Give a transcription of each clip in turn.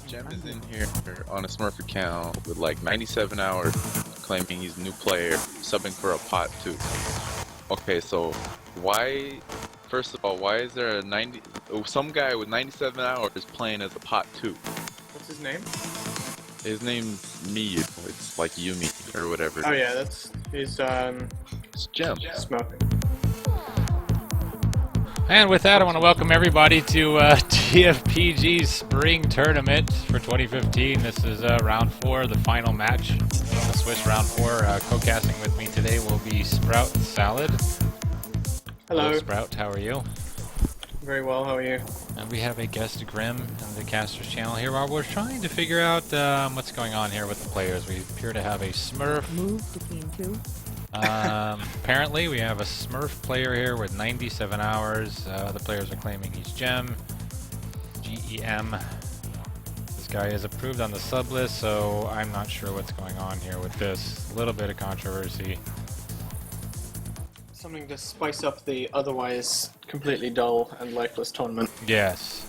Gem is in here on a Smurf account with like 97 hours, claiming he's a new player, subbing for a pot too. Okay, so why? First of all, why is there a some guy with 97 hours playing as a pot too? What's his name? His name's Miyu. It's like Yumi or whatever. Oh yeah, he's It's Gem. smoking. And with that, I want to welcome everybody to TFPG Spring Tournament for 2015. This is round 4, the final match of the Swiss round 4. Co-casting with me today will be Sprout Salad. Hello. Sprout, how are you? Very well, how are you? And we have a guest Grim on the Casters channel here while we're trying to figure out what's going on here with the players. We appear to have a Smurf. Move between two. Apparently we have a Smurf player here with 97 hours. The players are claiming he's Gem. G-E-M. This guy is approved on the sub list, so I'm not sure what's going on here with this. A little bit of controversy. Something to spice up the otherwise completely dull and lifeless tournament, Yes.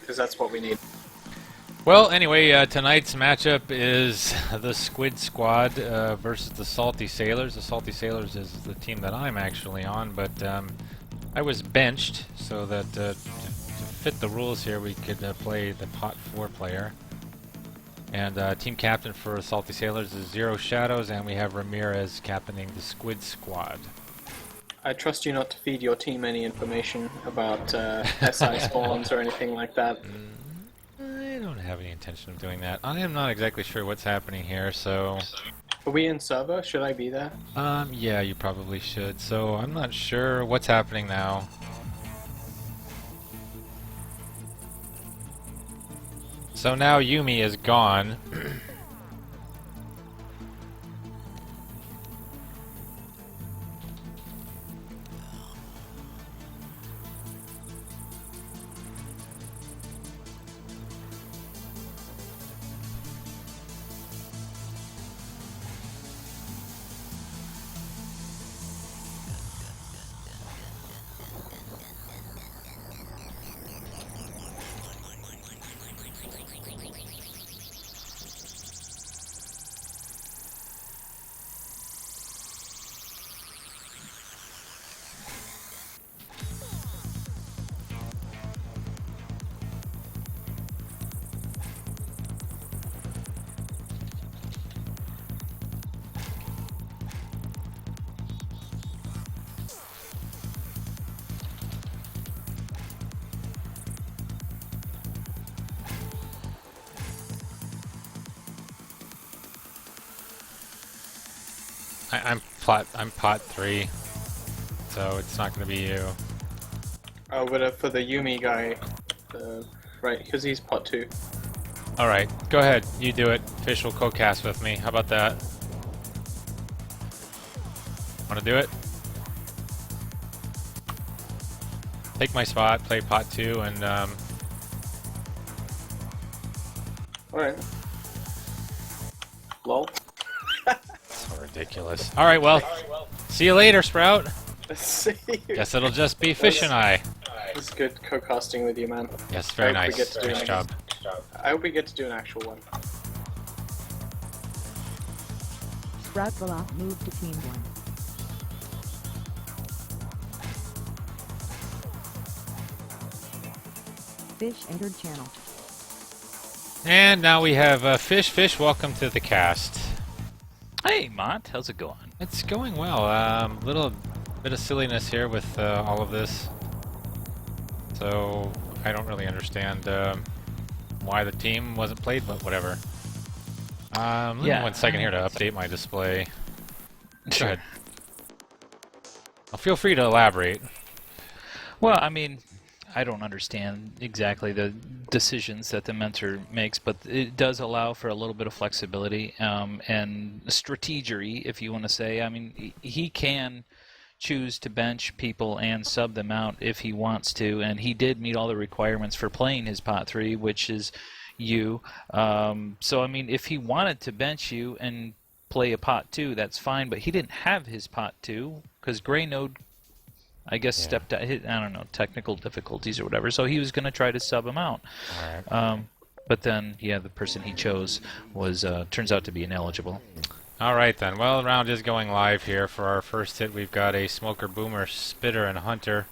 because that's what we need. Well, anyway, tonight's matchup is the Squid Squad versus the Salty Sailors. The Salty Sailors is the team that I'm actually on, but I was benched so that to fit the rules here, we could play the Pot 4 player. And team captain for Salty Sailors is ZeroXShadows, and we have Ramirez captaining the Squid Squad. I trust you not to feed your team any information about SI spawns or anything like that. I don't have any intention of doing that. I am not exactly sure what's happening here, so... Are we in server? Should I be there? Yeah, you probably should. So, I'm not sure what's happening now. So now Yumi is gone. I'm pot 3, so it's not going to be you. Oh, but for the Yumi guy, right, because he's pot 2. Alright, go ahead, you do it. Fish will co-cast with me. How about that? Wanna do it? Take my spot, play pot 2, and Alright. Lol. so ridiculous. Alright, well, see you later, Sprout. See you. Guess it'll just be Fish and I. It's good co-casting with you, man. Yes, very I hope we get nice. to do Nice it. job. I hope we get to do an actual one. Sprout will off move to team 1. Fish entered channel. And now we have Fish. Fish, welcome to the cast. Hey, Mont, how's it going? It's going well. Little bit of silliness here with all of this. So I don't really understand why the team wasn't played, but whatever. Let me 1 second here to update my display. Go ahead. Well, feel free to elaborate. Well, I mean, I don't understand exactly the decisions that the mentor makes, but it does allow for a little bit of flexibility and strategery, if you want to say. I mean, he can choose to bench people and sub them out if he wants to, and he did meet all the requirements for playing his pot 3, which is you. So, I mean, if he wanted to bench you and play a pot 2, that's fine, but he didn't have his pot 2 because Grey Node I guess Yeah. stepped out. I don't know, technical difficulties or whatever. So he was going to try to sub him out. All right. But then, yeah, the person he chose was turns out to be ineligible. All right then. Well, the round is going live here. For our first hit, we've got a Smoker, Boomer, Spitter, and Hunter.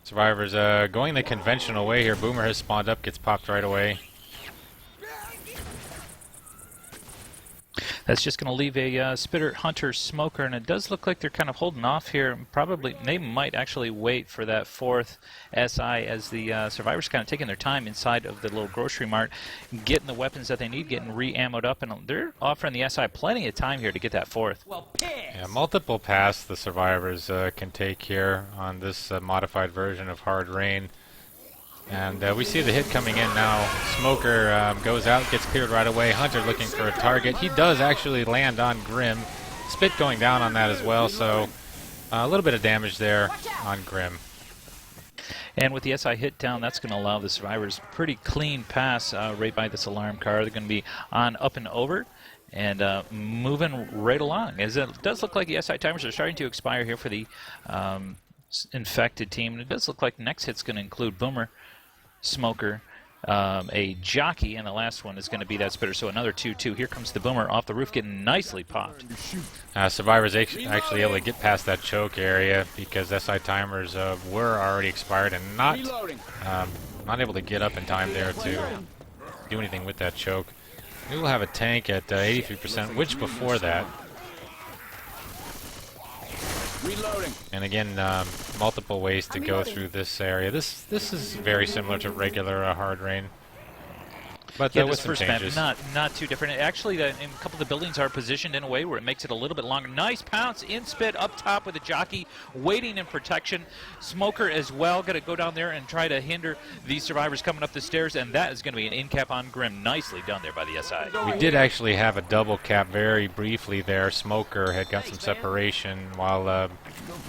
Survivors going the conventional way here. Boomer has spawned up, gets popped right away. That's just going to leave a Spitter, Hunter, Smoker, and it does look like they're kind of holding off here. Probably, they might actually wait for that fourth SI as the Survivors kind of taking their time inside of the little grocery mart, getting the weapons that they need, getting re-ammoed up, and they're offering the SI plenty of time here to get that fourth. Yeah, multiple paths the Survivors can take here on this modified version of Hard Rain. And we see the hit coming in now. Smoker goes out, gets cleared right away. Hunter looking for a target. He does actually land on Grim. Spit going down on that as well, so a little bit of damage there on Grim. And with the SI hit down, that's going to allow the Survivors pretty clean pass right by this alarm car. They're going to be on up and over and moving right along. As it does look like the SI timers are starting to expire here for the infected team. And it does look like the next hit's going to include Boomer, Smoker, a Jockey, and the last one is going to be that Spitter. So another 2-2. Here comes the Boomer off the roof, getting nicely popped. Survivors actually able to get past that choke area because SI timers were already expired and not able to get up in time there to do anything with that choke. We will have a tank at 83%, which before that. Reloading. And again, multiple ways to go through this area. This is very similar to regular Hard Rain, but Yeah, with this some first map changes. not too different. Actually, a couple of the buildings are positioned in a way where it makes it a little bit longer. Nice pounce in spit up top with a Jockey waiting in protection. Smoker as well going to go down there and try to hinder these Survivors coming up the stairs, and that is going to be an in cap on Grim. Nicely done there by the SI. We did actually have a double cap very briefly there. Smoker had got some separation while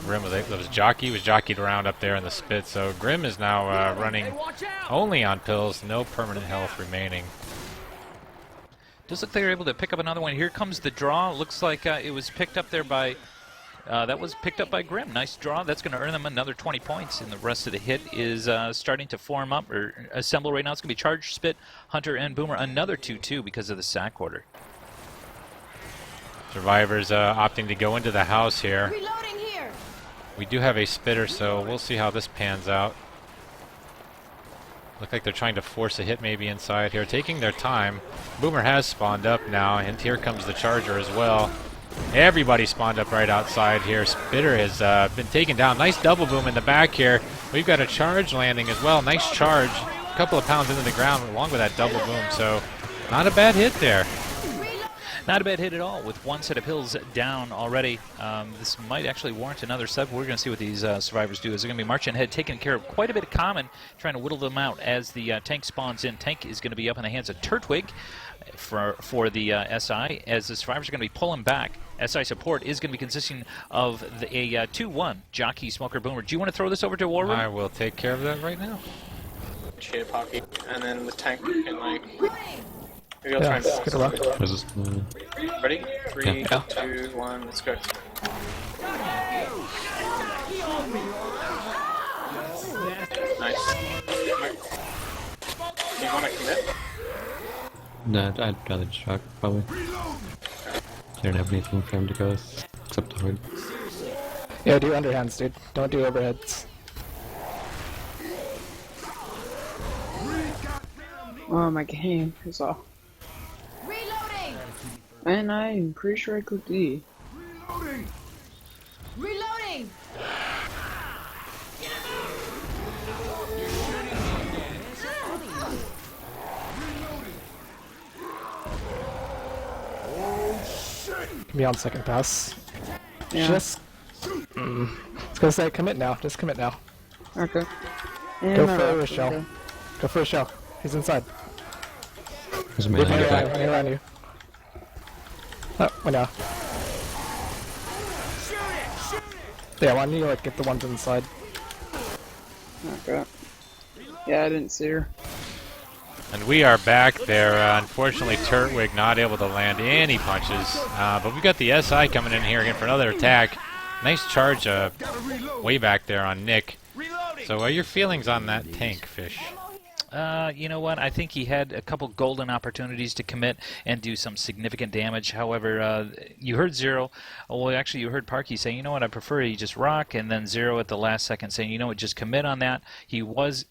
Grim was jockeyed around up there in the spit. So Grim is now running only on pills, no permanent health remaining. Does look like they were able to pick up another one. Here comes the draw. Looks like it was picked up there by Grim. Nice draw. That's going to earn them another 20 points. And the rest of the hit is starting to form up or assemble right now. It's going to be Charge, Spit, Hunter, and Boomer. Another 2-2 because of the sack order. Survivors opting to go into the house here. Reloading here. We do have a Spitter, so we'll see how this pans out. Look like they're trying to force a hit maybe inside here, taking their time. Boomer has spawned up now, and here comes the Charger as well. Everybody spawned up right outside here. Spitter has been taken down. Nice double boom in the back here. We've got a Charge landing as well. Nice charge. A couple of pounds into the ground along with that double boom, so not a bad hit there. Not a bad hit at all with one set of hills down already. This might actually warrant another sub. We're going to see what these Survivors do. As they're going to be marching ahead, taking care of quite a bit of common, trying to whittle them out as the tank spawns in. Tank is going to be up in the hands of Turtwig for the SI, as the Survivors are going to be pulling back. SI support is going to be consisting of a 2-1 Jockey, Smoker, Boomer. Do you want to throw this over to War Room? I will take care of that right now. Cheer Poppy, and then the tank can like. Maybe I'll try and good luck. Ready? 3, Yeah. 2, 1, let's go. Nice. Do you want to commit? No, I'd rather shock, probably. I don't have anything for him to go except the horde. Yeah, do underhands, dude. Don't do overheads. Oh, my game is off. Reloading. And I'm pretty sure I clicked E. Reloading. Can be on second pass. Yeah. Just. I was gonna say commit now. Just commit now. Okay. Go for a shell. Go for a shell. He's inside. There's a man Right back. around you. Oh, went out. Yeah, why don't you like get the ones inside? Okay. Yeah, I didn't see her. And we are back there. Unfortunately, Turtwig not able to land any punches. But we've got the SI coming in here again for another attack. Nice charge way back there on Nick. So what are your feelings on that tank, Fish? You know what? I think he had a couple golden opportunities to commit and do some significant damage. However, you heard Zero. Well, actually, you heard Parky saying, you know what, I prefer you just rock. And then Zero at the last second saying, you know what, just commit on that. He was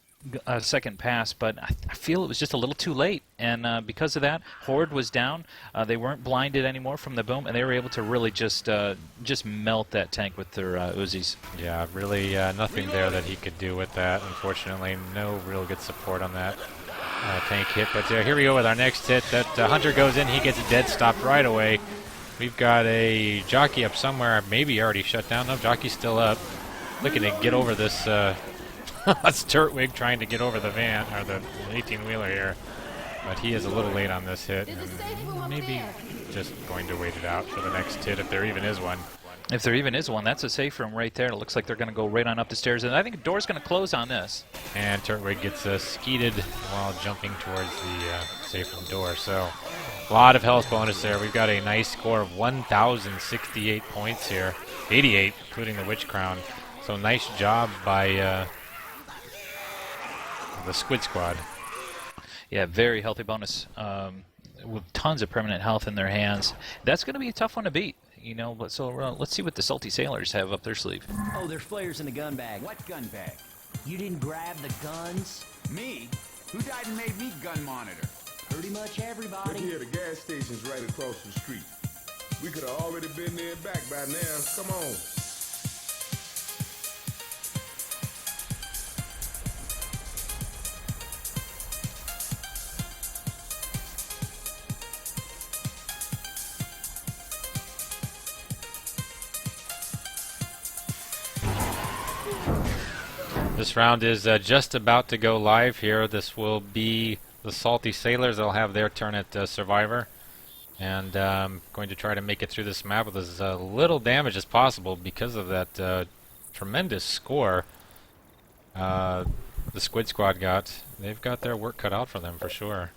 a second pass, but I feel it was just a little too late. And because of that, Horde was down. They weren't blinded anymore from the boom, and they were able to really just melt that tank with their Uzis. Yeah, really nothing there that he could do with that. Unfortunately, no real good support on that tank hit. But here we go with our next hit. That Hunter goes in, he gets dead stopped right away. We've got a jockey up somewhere, maybe already shut down. No, jockey's still up. Looking to get over this. That's Turtwig trying to get over the van, or the 18-wheeler here. But he is a little late on this hit, and maybe just going to wait it out for the next hit, if there even is one. If there even is one, that's a safe room right there. It looks like they're going to go right on up the stairs, and I think the door's going to close on this. And Turtwig gets skeeted while jumping towards the safe room door. So a lot of health bonus there. We've got a nice score of 1,068 points here, 88, including the Witch Crown. So nice job by the Squid Squad. Yeah, very healthy bonus with tons of permanent health in their hands. That's going to be a tough one to beat, you know. But so let's see what the Salty Sailors have up their sleeve. Oh, there's flares in the gun bag. What gun bag? You didn't grab the guns? Me? Who died and made me gun monitor? Pretty much everybody. Look here, the gas station's right across the street. We could have already been there and back by now. Come on. This round is just about to go live here. This will be the Salty Sailors. They'll have their turn at Survivor. And going to try to make it through this map with as little damage as possible because of that tremendous score the Squid Squad got. They've got their work cut out for them for sure.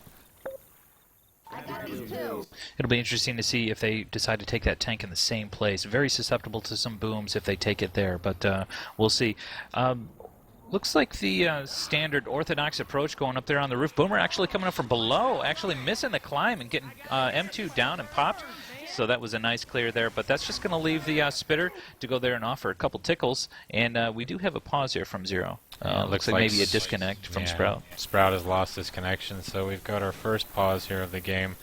It'll be interesting to see if they decide to take that tank in the same place. Very susceptible to some booms if they take it there, but we'll see. Looks like the standard orthodox approach going up there on the roof. Boomer actually coming up from below, actually missing the climb and getting M2 down and popped. So that was a nice clear there, but that's just going to leave the Spitter to go there and offer a couple tickles. And we do have a pause here from Zero. Looks like maybe a disconnect from Sprout. Sprout has lost his connection, so we've got our first pause here of the game.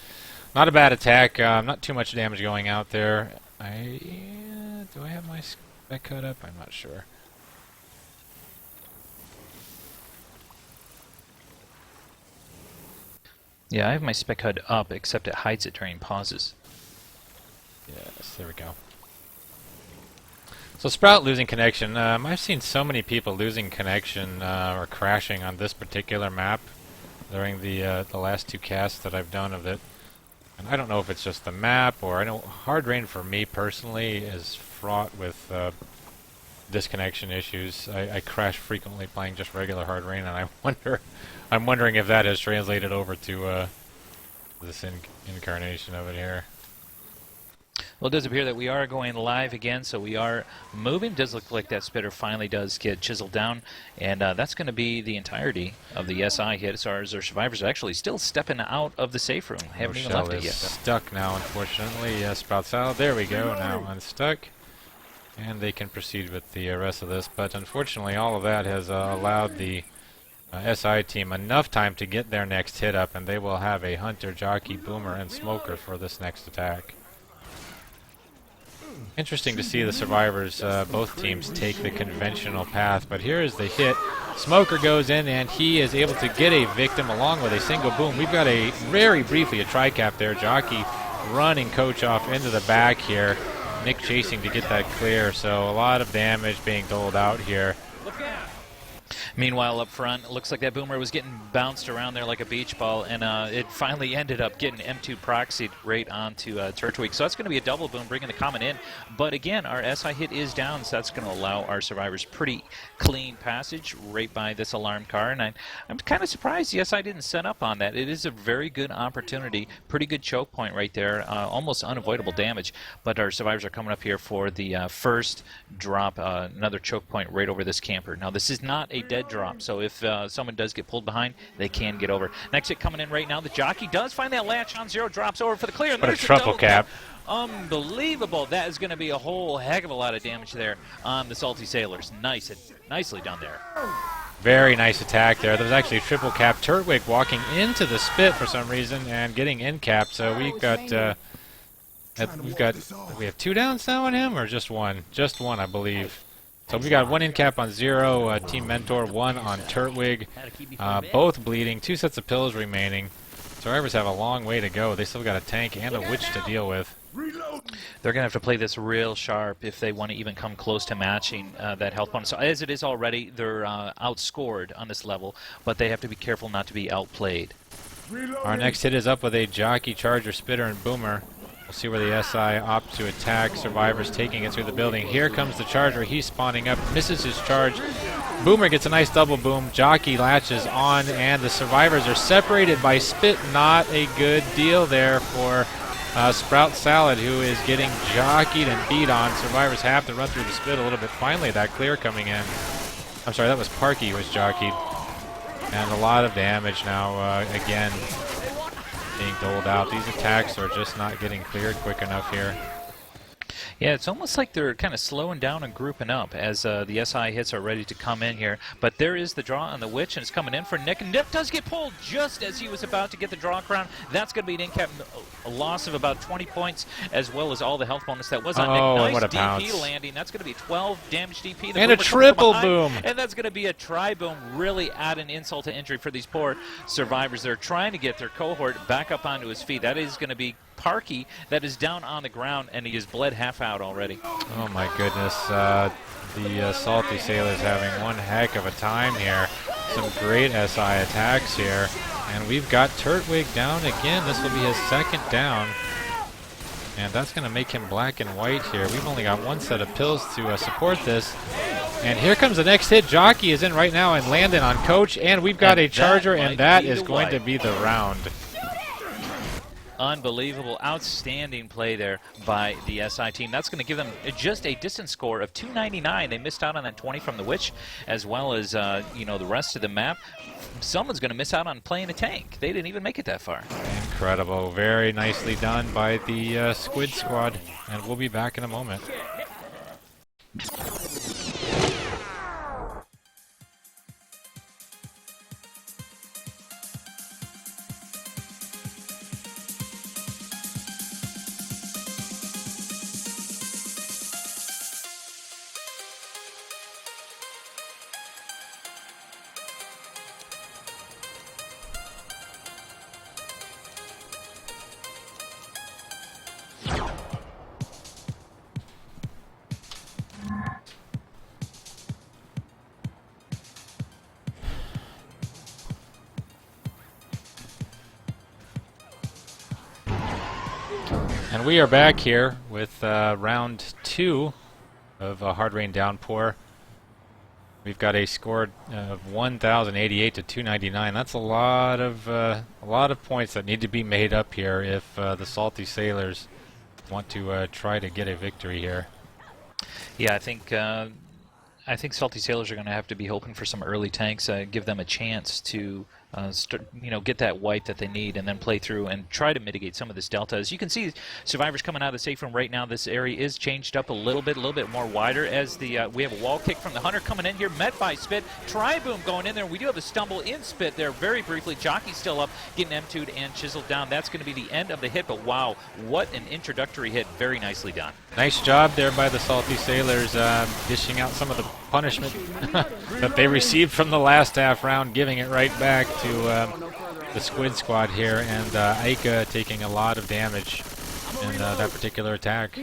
Not a bad attack, not too much damage going out there. Do I have my spec cut up? I'm not sure. Yeah, I have my spec HUD up, except it hides it during pauses. Yes, there we go. So Sprout losing connection. I've seen so many people losing connection or crashing on this particular map during the last two casts that I've done of it. And I don't know if it's just the map, or I know Hard Rain for me personally is fraught with disconnection issues. I crash frequently playing just regular Hard Rain, and I'm wondering if that has translated over to this incarnation of it here. Well, it does appear that we are going live again, so we are moving. It does look like that Spitter finally does get chiseled down, and that's going to be the entirety of the SI hit as far as our survivors are actually still stepping out of the safe room. Haven't even left it yet. Stuck now, unfortunately. Sprout Salad, there we go, now unstuck. And they can proceed with the rest of this, but unfortunately all of that has allowed the SI team enough time to get their next hit up, and they will have a Hunter, Jockey, Boomer, and Smoker for this next attack. Interesting to see the survivors, both teams, take the conventional path, but here is the hit. Smoker goes in, and he is able to get a victim along with a single boom. We've got very briefly a tri-cap there. Jockey running Coach off into the back here. Nick chasing to get that clear, so a lot of damage being doled out here. Meanwhile, up front, it looks like that Boomer was getting bounced around there like a beach ball, and it finally ended up getting M2 proxied right onto Turtwig. So that's going to be a double boom, bringing the Comet in. But again, our SI hit is down, so that's going to allow our survivors pretty clean passage right by this alarm car. And I'm kind of surprised the SI didn't set up on that. It is a very good opportunity, pretty good choke point right there, almost unavoidable damage. But our survivors are coming up here for the first drop, another choke point right over this camper. Now, this is not a dead drop, so if someone does get pulled behind, they can get over. Next hit coming in right now. The jockey does find that latch on Zero, drops over for the clear. And What a there's the triple double cap. Unbelievable. That is going to be a whole heck of a lot of damage there on the Salty Sailors. Nicely done there. Very nice attack there. There was actually a triple cap. Turtwig walking into the spit for some reason and getting in capped. So we have 2 downs now on him, or just one? Just one, I believe. So we got 1 in cap on Zero, Team Mentor, 1 on Turtwig. Both bleeding, 2 sets of pills remaining. Survivors have a long way to go. They still got a tank and a witch to deal with. They're going to have to play this real sharp if they want to even come close to matching that health bonus. So as it is already, they're outscored on this level, but they have to be careful not to be outplayed. Our next hit is up with a Jockey, Charger, Spitter, and Boomer. We'll see where the SI opt to attack. Survivors taking it through the building. Here comes the Charger. He's spawning up, misses his charge. Boomer gets a nice double boom. Jockey latches on, and the Survivors are separated by Spit. Not a good deal there for Sprout Salad, who is getting jockeyed and beat on. Survivors have to run through the Spit a little bit. Finally, that clear coming in. I'm sorry, that was Parky who was jockeyed. And a lot of damage now, again, being doled out. These attacks are just not getting cleared quick enough here. Yeah, it's almost like they're kind of slowing down and grouping up as the SI hits are ready to come in here. But there is the draw on the Witch, and it's coming in for Nick. And Nick does get pulled just as he was about to get the draw crown. That's going to be an in-cap, a loss of about 20 points, as well as all the health bonus that was on Nick. Nice what a DP pounce. landing. That's going to be 12 damage DP. And a triple boom. And that's going to be a tri-boom. Really add an insult to injury for these poor survivors. They're trying to get their cohort back up onto his feet. That is going to be Parky that is down on the ground, and he is bled half out already. Oh my goodness, the Salty Sailors having one heck of a time here. Some great SI attacks here, and we've got Turtwig down again. This will be his 2nd down, and that's going to make him black and white here. We've only got 1 set of pills to support this, and here comes the next hit. Jockey is in right now and landing on Coach, and we've got a Charger, and that is going to be the round. Unbelievable, outstanding play there by the SI team. That's going to give them just a distance score of 299. They missed out on that 20 from the Witch, as well as the rest of the map. Someone's going to miss out on playing a tank. They didn't even make it that far. Incredible, very nicely done by the Squid squad, and we'll be back in a moment. And we are back here with round 2 of Hard Rain Downpour. We've got a score of 1,088 to 299. That's a lot of points that need to be made up here if the Salty Sailors want to try to get a victory here. Yeah, I think Salty Sailors are going to have to be hoping for some early tanks, give them a chance to get that wipe that they need, and then play through and try to mitigate some of this delta. As you can see, survivors coming out of the safe room right now. This area is changed up a little bit more wider as the we have a wall kick from the Hunter coming in here, met by Spit. Tri-boom going in there. We do have a stumble in Spit there very briefly. Jockey's still up, getting M2'd and chiseled down. That's going to be the end of the hit, but wow, what an introductory hit. Very nicely done. Nice job there by the Salty Sailors, dishing out some of the punishment that they received from the last half round, giving it right back to the Squid squad here, and Aika taking a lot of damage in that particular attack.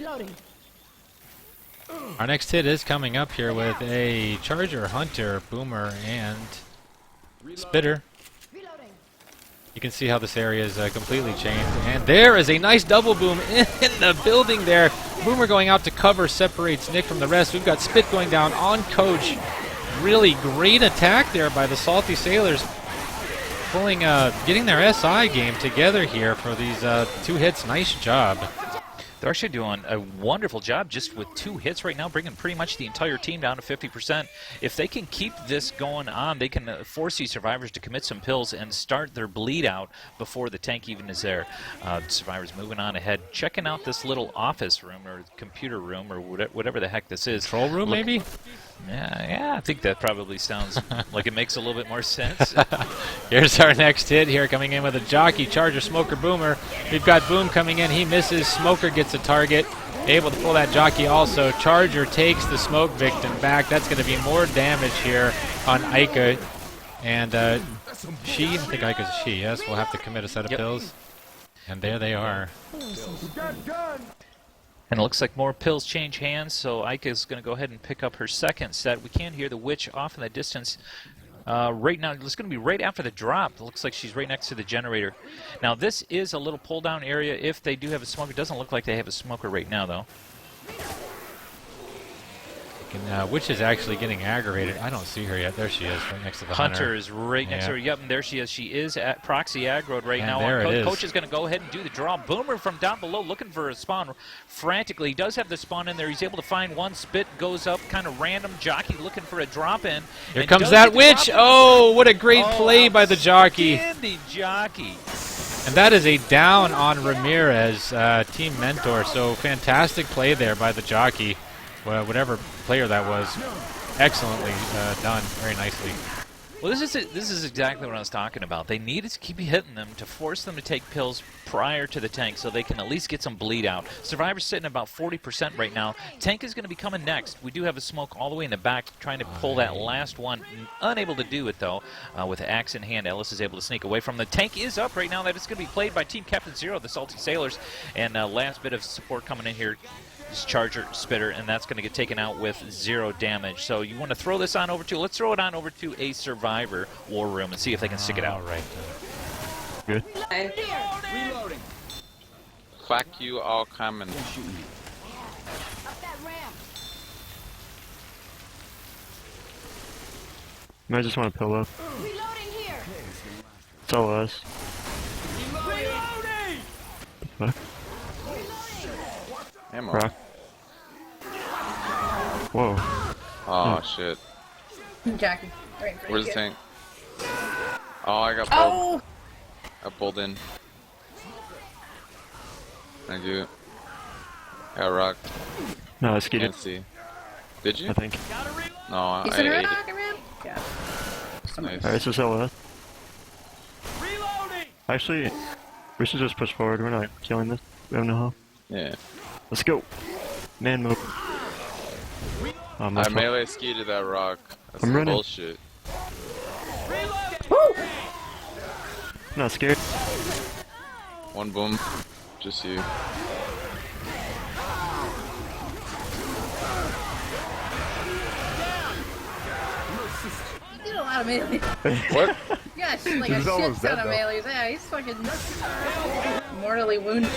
Our next hit is coming up here with a Charger, Hunter, Boomer, and Spitter. Reloading. You can see how this area is completely changed. And there is a nice double boom in the building there. Boomer going out to cover separates Nick from the rest. We've got Spit going down on Coach. Really great attack there by the Salty Sailors. Pulling, getting their SI game together here for these 2 hits. Nice job. They're actually doing a wonderful job just with 2 hits right now, bringing pretty much the entire team down to 50%. If they can keep this going on, they can force these survivors to commit some pills and start their bleed out before the tank even is there. Survivors moving on ahead, checking out this little office room or computer room or whatever the heck this is. Control room, maybe? Yeah, I think that probably sounds like it makes a little bit more sense. Here's our next hit here, coming in with a Jockey, Charger, Smoker, Boomer. We've got Boom coming in. He misses. Smoker gets a target. Able to pull that Jockey also. Charger takes the Smoke victim back. That's going to be more damage here on Ica. And she, I think Ica's a she, yes? We'll have to commit a set of pills. And there they are. And it looks like more pills change hands, so Ica is going to go ahead and pick up her second set. We can hear the witch off in the distance. Right now, it's going to be right after the drop. It looks like she's right next to the generator. Now, this is a little pull-down area if they do have a smoker. It doesn't look like they have a smoker right now, though. Witch is actually getting aggravated. I don't see her yet. There she is, right next to the Hunter is right next to her. Yep, and there she is. She is at proxy aggroed right now. There it is. Coach is going to go ahead and do the draw. Boomer from down below looking for a spawn frantically. He does have the spawn in there. He's able to find one. Spit goes up, kind of random. Jockey looking for a drop in. Here comes that witch. Oh, what a great play by the Jockey. Outstanding Jockey. And that is a down on Ramirez, team mentor. So fantastic play there by the Jockey. Whatever player that was, excellently done, very nicely. Well, this is exactly what I was talking about. They needed to keep hitting them to force them to take pills prior to the tank so they can at least get some bleed out. Survivor's sitting at about 40% right now. Tank is going to be coming next. We do have a smoke all the way in the back trying to pull that last one. Unable to do it, though. With the axe in hand, Ellis is able to sneak away from the tank. Is up right now. That is going to be played by Team Captain Zero, the Salty Sailors. And last bit of support coming in here. Charger, Spitter, and that's going to get taken out with 0 damage. So you want to throw this on over to, let's throw it on over to a Survivor War Room and see if they can stick it out. Right. Good. Reloading. Fuck you all coming. Up that ramp. I just want to pill up. Reloading here. It's all us. What? Ammo. Rock. Whoa. Oh shit. Jackie. Right in front Where's of the you. tank? Oh, I got pulled. I pulled in. Thank you. Got rocked. No, I skied Can't it. see. Did you? I think. No, I You sent her ate a it. rocket ramp? Yeah. Nice. Alright, so sell us. Actually, we should just push forward. We're not killing this. We have no help. Yeah. Let's go. Man move. Oh, my I fault. melee skied to that rock. That's I'm some running. bullshit. Not scared. One boom. Just you. You did a lot of melee. What? Yeah, she's like a He's shit almost ton dead, of though. melee. Yeah, he's fucking mortally wounded.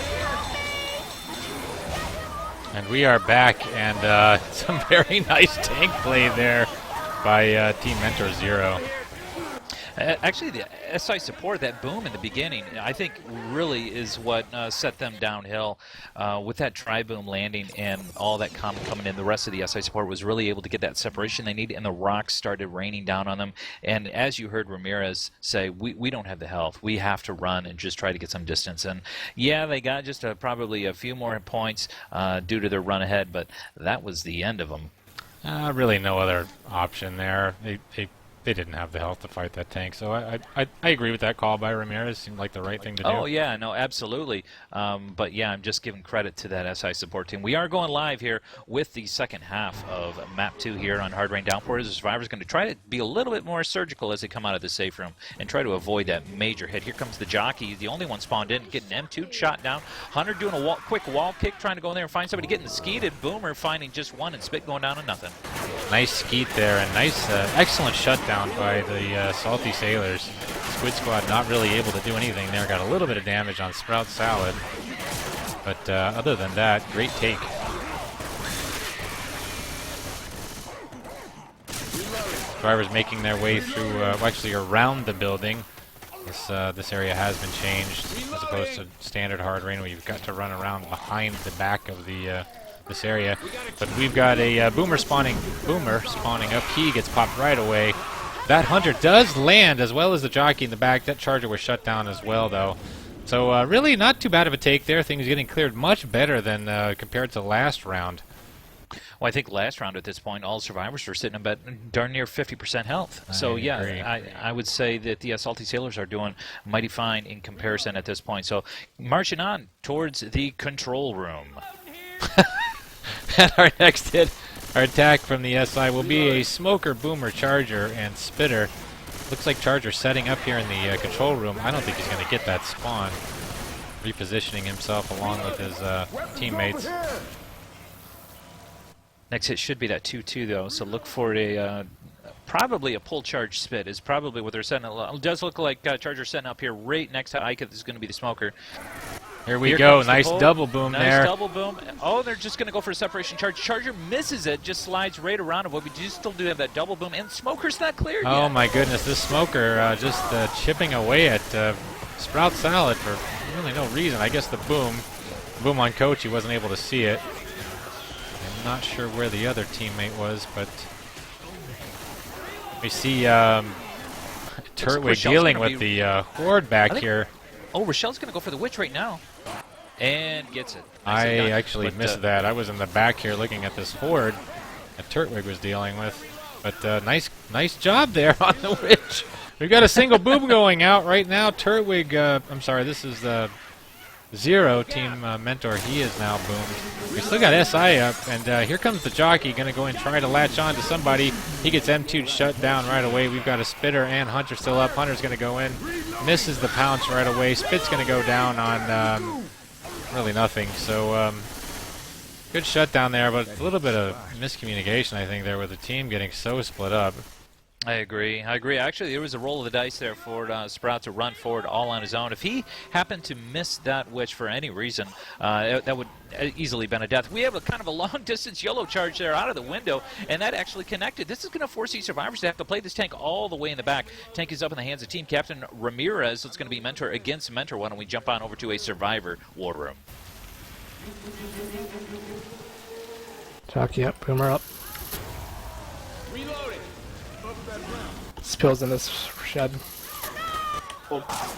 And we are back, and some very nice tank play there by Team Mentor Zero. Actually, the SI support, that boom in the beginning, I think really is what set them downhill. With that tri-boom landing and all that common coming in, the rest of the SI support was really able to get that separation they needed, and the rocks started raining down on them. And as you heard Ramirez say, we don't have the health. We have to run and just try to get some distance. And yeah, they got just probably a few more points due to their run ahead, but that was the end of them. Really no other option there. They they didn't have the health to fight that tank. So I agree with that call by Ramirez. Seemed like the right thing to do. Oh yeah, no, absolutely. But yeah, I'm just giving credit to that SI support team. We are going live here with the second half of Map 2 here on Hard Rain Downpour. The Survivor's going to try to be a little bit more surgical as they come out of the safe room and try to avoid that major hit. Here comes the jockey. He's the only one spawned in, getting M2 shot down. Hunter doing a quick wall kick, trying to go in there and find somebody, getting the skeet, and Boomer finding just one, and Spit going down to nothing. Nice skeet there, and nice, excellent shutdown by the Salty Sailors. Squid Squad not really able to do anything there. Got a little bit of damage on Sprout Salad, but other than that, great take. Survivors making their way through, well, actually around the building. This area has been changed as opposed to standard Hard Rain, where you've got to run around behind the back of the this area. But we've got a Boomer spawning up. He gets popped right away. That Hunter does land, as well as the jockey in the back. That Charger was shut down as well, though. So really not too bad of a take there. Things getting cleared much better than compared to last round. Well, I think last round at this point, all Survivors were sitting about darn near 50% health. So yeah, I would say that the Salty Sailors are doing mighty fine in comparison at this point. So marching on towards the control room. And our next hit, our attack from the SI will be a Smoker, Boomer, Charger, and Spitter. Looks like Charger setting up here in the control room. I don't think he's going to get that spawn. Repositioning himself along with his teammates. Next hit should be that 2-2 though, so look for a probably a pull charge Spit is probably what they're setting up. It does look like Charger setting up here right next to Ike. This is going to be the Smoker. Here we go. Nice double boom there. Nice double boom. Oh, they're just going to go for a separation charge. Charger misses it, just slides right around him. But we do still do have that double boom, and Smoker's not cleared yet. Oh my goodness, this Smoker just chipping away at Sprout Salad for really no reason. I guess the boom on Coach, he wasn't able to see it. I'm not sure where the other teammate was, but we see Turtwig dealing with the Horde back here. Oh, Rochelle's going to go for the Witch right now. And gets it. I actually missed that. I was in the back here looking at this Horde that Turtwig was dealing with. But nice job there on the Witch. We've got a single boom going out right now. Turtwig, I'm sorry, this is the Zero team mentor. He is now boomed. We still got SI up, and here comes the jockey, going to go and try to latch on to somebody. He gets M2 shut down right away. We've got a Spitter and Hunter still up. Hunter's going to go in, misses the pounce right away. Spit's going to go down on really nothing. So good shutdown there, but a little bit of miscommunication, I think, there with the team getting so split up. I agree. Actually, there was a roll of the dice there for Sprout to run forward all on his own. If he happened to miss that Witch for any reason, that would easily been a death. We have a kind of a long-distance yellow charge there out of the window, and that actually connected. This is going to force these Survivors to have to play this tank all the way in the back. Tank is up in the hands of Team Captain Ramirez, so it's going to be Mentor against Mentor. Why don't we jump on over to a Survivor war room? Jockey up, Boomer up. Reloading. Spills in this shed. Watch out.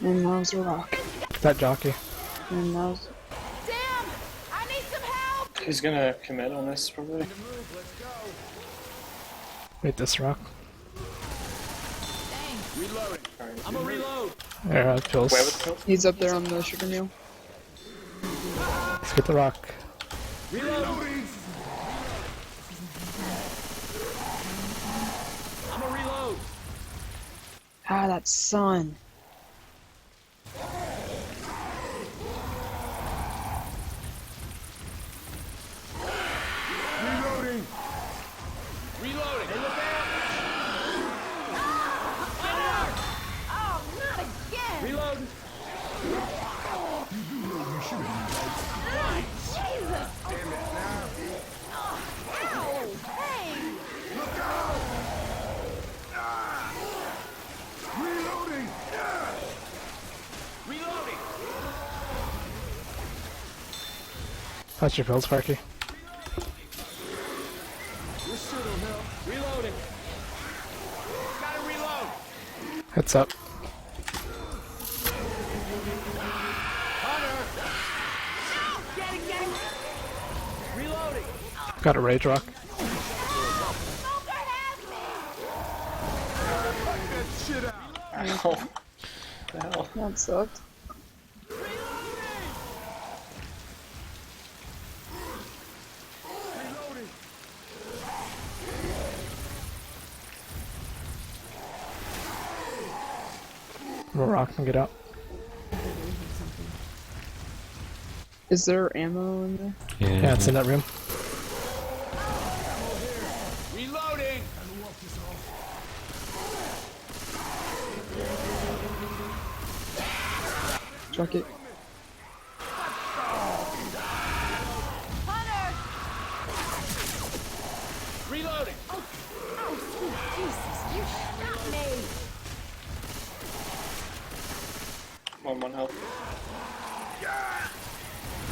And that was a rock. That jockey. And that was... Damn! I need some help! He's gonna commit on this probably. Wait, this rock. Reloading. I'm a reload. There, that kills. Where was the kill? He's up there on the sugar mill. Let's get the rock. Reloading. I'm a reload. Ah, that sun. Reloading. Reloading. Hey, look out. Oh, not again! Reloading. Jesus! Ow! Hey! Reloading. Reloading. Touch your pills, Sparky. This shit'll help. Reloading. Gotta reload. Heads up. Reloading. Got a rage rock. sucked. Rock can get out. Is there ammo in there? Yeah, it's in that room. Reloading! Chuck it. Hunter! Reloading! Oh, sweet Jesus, you shot me! One health.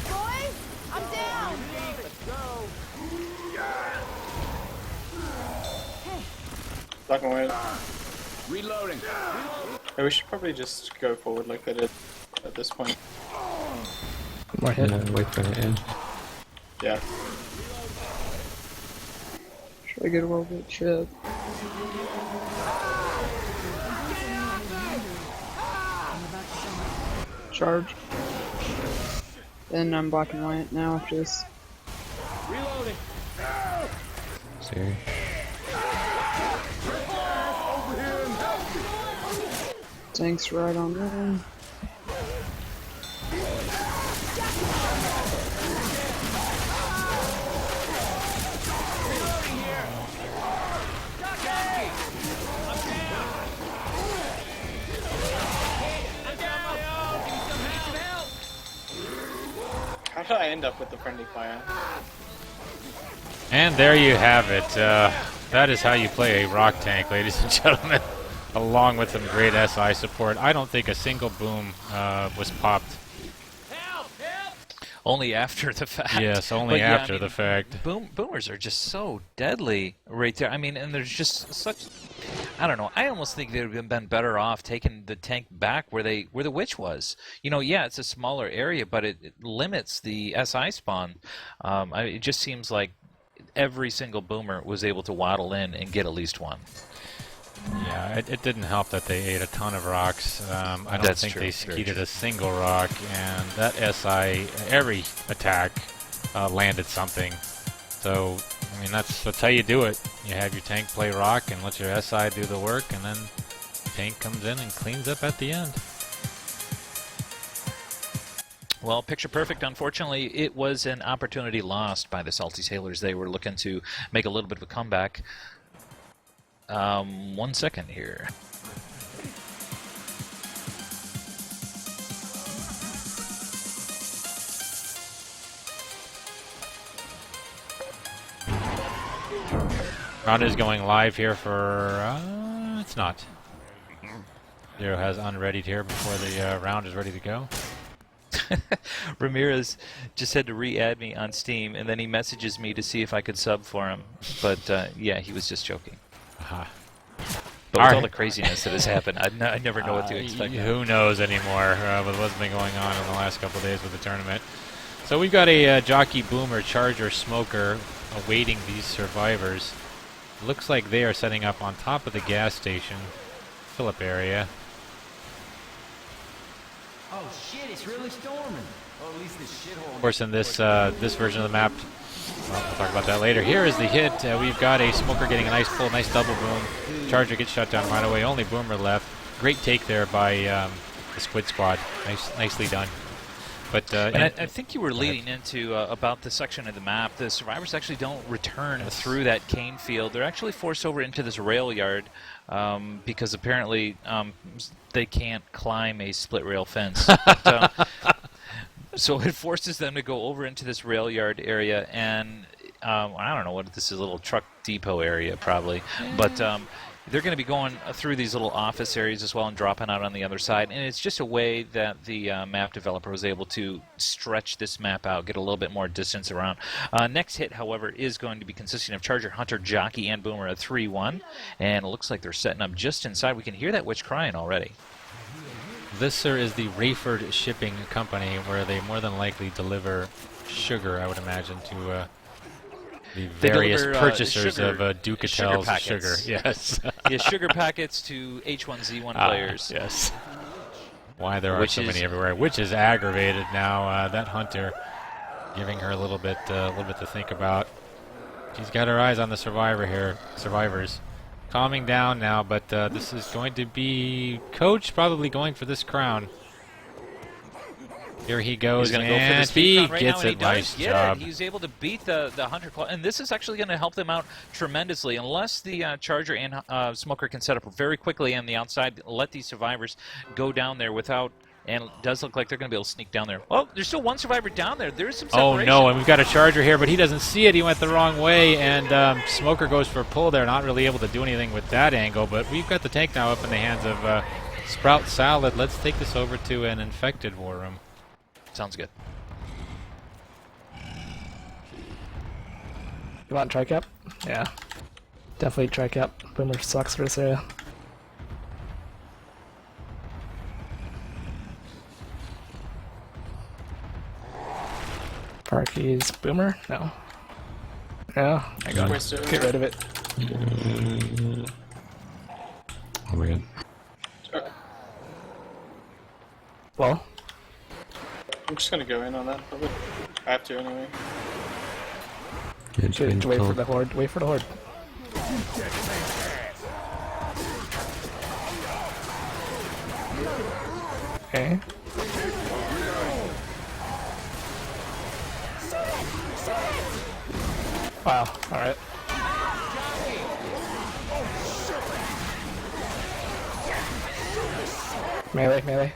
Boys, I'm down! Black and white. Reloading! Yeah, we should probably just go forward like they did at this point. More hit. Yeah, wait for it, yeah. Yeah. Should I get a little bit chip? Charge. Then I'm black and white now after this. Reloading! Sorry. Tanks right on there. How did I end up with the friendly fire? And there you have it. That is how you play a rock tank, ladies and gentlemen. Along with some great SI support. I don't think a single boom was popped. Only after the fact. Yes, only But yeah, after I mean, the fact. Boomers are just so deadly right there. I mean, and there's just such. I don't know. I almost think they would have been better off taking the tank back where the witch was. You know, yeah, it's a smaller area, but it limits the SI spawn. It just seems like every single boomer was able to waddle in and get at least one. Yeah, it didn't help that they ate a ton of rocks. I don't That's think true, they very skeeted true. a single rock, and that SI, every attack landed something. So, I mean, that's how you do it. You have your tank play rock and let your SI do the work, and then tank comes in and cleans up at the end. Well, picture perfect. Unfortunately, it was an opportunity lost by the Salty Sailors. They were looking to make a little bit of a comeback. 1 second here. Round is going live here for, it's not. Zero has unreadied here before the round is ready to go. Ramirez just had to re-add me on Steam, and then he messages me to see if I could sub for him. But yeah, he was just joking. Aha. But with all the craziness that has happened, I never know what to expect. Who knows anymore with what's been going on in the last couple of days with the tournament. So we've got a jockey, boomer, charger, smoker awaiting these survivors. Looks like they are setting up on top of the gas station, Phillip area. Oh shit, it's really storming. Or at least this shithole. Of course, in this this version of the map, well, we'll talk about that later. Here is the hit. We've got a smoker getting a nice pull, nice double boom. Charger gets shut down right away. Only boomer left. Great take there by the Squid squad. Nicely done. But and I think you were leading into about the section of the map. The survivors actually don't return through that cane field. They're actually forced over into this rail yard because apparently they can't climb a split rail fence. But, so it forces them to go over into this rail yard area, and I don't know what this is, a little truck depot area probably, but they're going to be going through these little office areas as well and dropping out on the other side, and it's just a way that the map developer was able to stretch this map out, get a little bit more distance around. Next hit, however, is going to be consisting of Charger, Hunter, Jockey, and Boomer at 3-1, and it looks like they're setting up just inside. We can hear that witch crying already. this, sir, is the Rayford Shipping Company, where they more than likely deliver sugar, I would imagine, to the various purchasers of Ducatel's sugar. Yes. Yeah, sugar packets to H1Z1 players. Yes. why there are so many everywhere, which is aggravated now. That Hunter giving her a little bit to think about. She's got her eyes on the survivors. Calming down now, but this is going to be Coach probably going for this crown. Here he goes, He's and go for this he right gets now, it. Nice job. He's able to beat the Hunter Claw, and this is actually going to help them out tremendously. Unless the Charger and Smoker can set up very quickly on the outside, let these survivors go down there without. And it does look like they're going to be able to sneak down there. Oh, there's still one survivor down there. There's some separation. Oh, no, and we've got a Charger here, but he doesn't see it. He went the wrong way, and Smoker goes for a pull there. Not really able to do anything with that angle, but we've got the tank now up in the hands of Sprout Salad. Let's take this over to an infected war room. Sounds good. You want tri-cap? Yeah. Definitely tri-cap. Boomer sucks for this area. Parky's Boomer? No. Yeah, I got it. Get rid of it. Oh my god. Well? I'm just gonna go in on that, probably. I have to anyway. Yeah, wait for the horde. Wait for the horde. Okay. Wow, alright. Melee.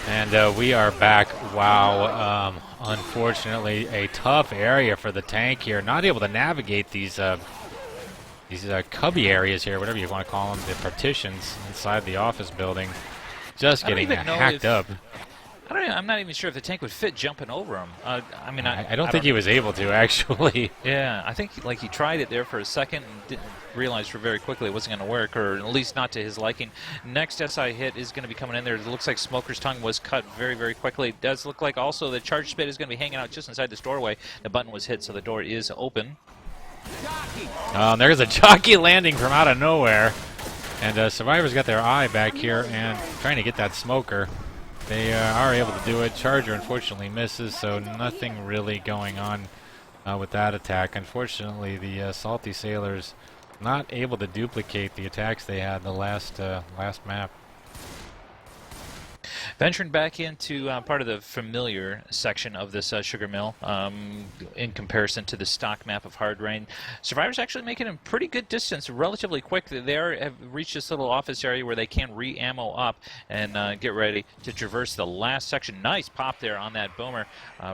And we are back. Wow, unfortunately, a tough area for the tank here. Not able to navigate these cubby areas here, whatever you want to call them, the partitions inside the office building. Just getting hacked up. I'm not even sure if the tank would fit jumping over him. I don't think he was able to, actually. Yeah, I think he tried it there for a second and didn't realize very quickly it wasn't going to work, or at least not to his liking. Next SI hit is going to be coming in there. It looks like Smoker's tongue was cut very, very quickly. It does look like also the charge spit is going to be hanging out just inside this doorway. The button was hit, so the door is open. There's a jockey landing from out of nowhere. And Survivor's got their eye back here and trying to get that Smoker. They are able to do it. Charger unfortunately misses, so nothing really going on with that attack. Unfortunately, the Salty Sailors not able to duplicate the attacks they had the last map. Venturing back into part of the familiar section of this sugar mill, in comparison to the stock map of Hard Rain, Survivor's actually making a pretty good distance, relatively quick. They have reached this little office area where they can re-ammo up and get ready to traverse the last section. Nice pop there on that Boomer.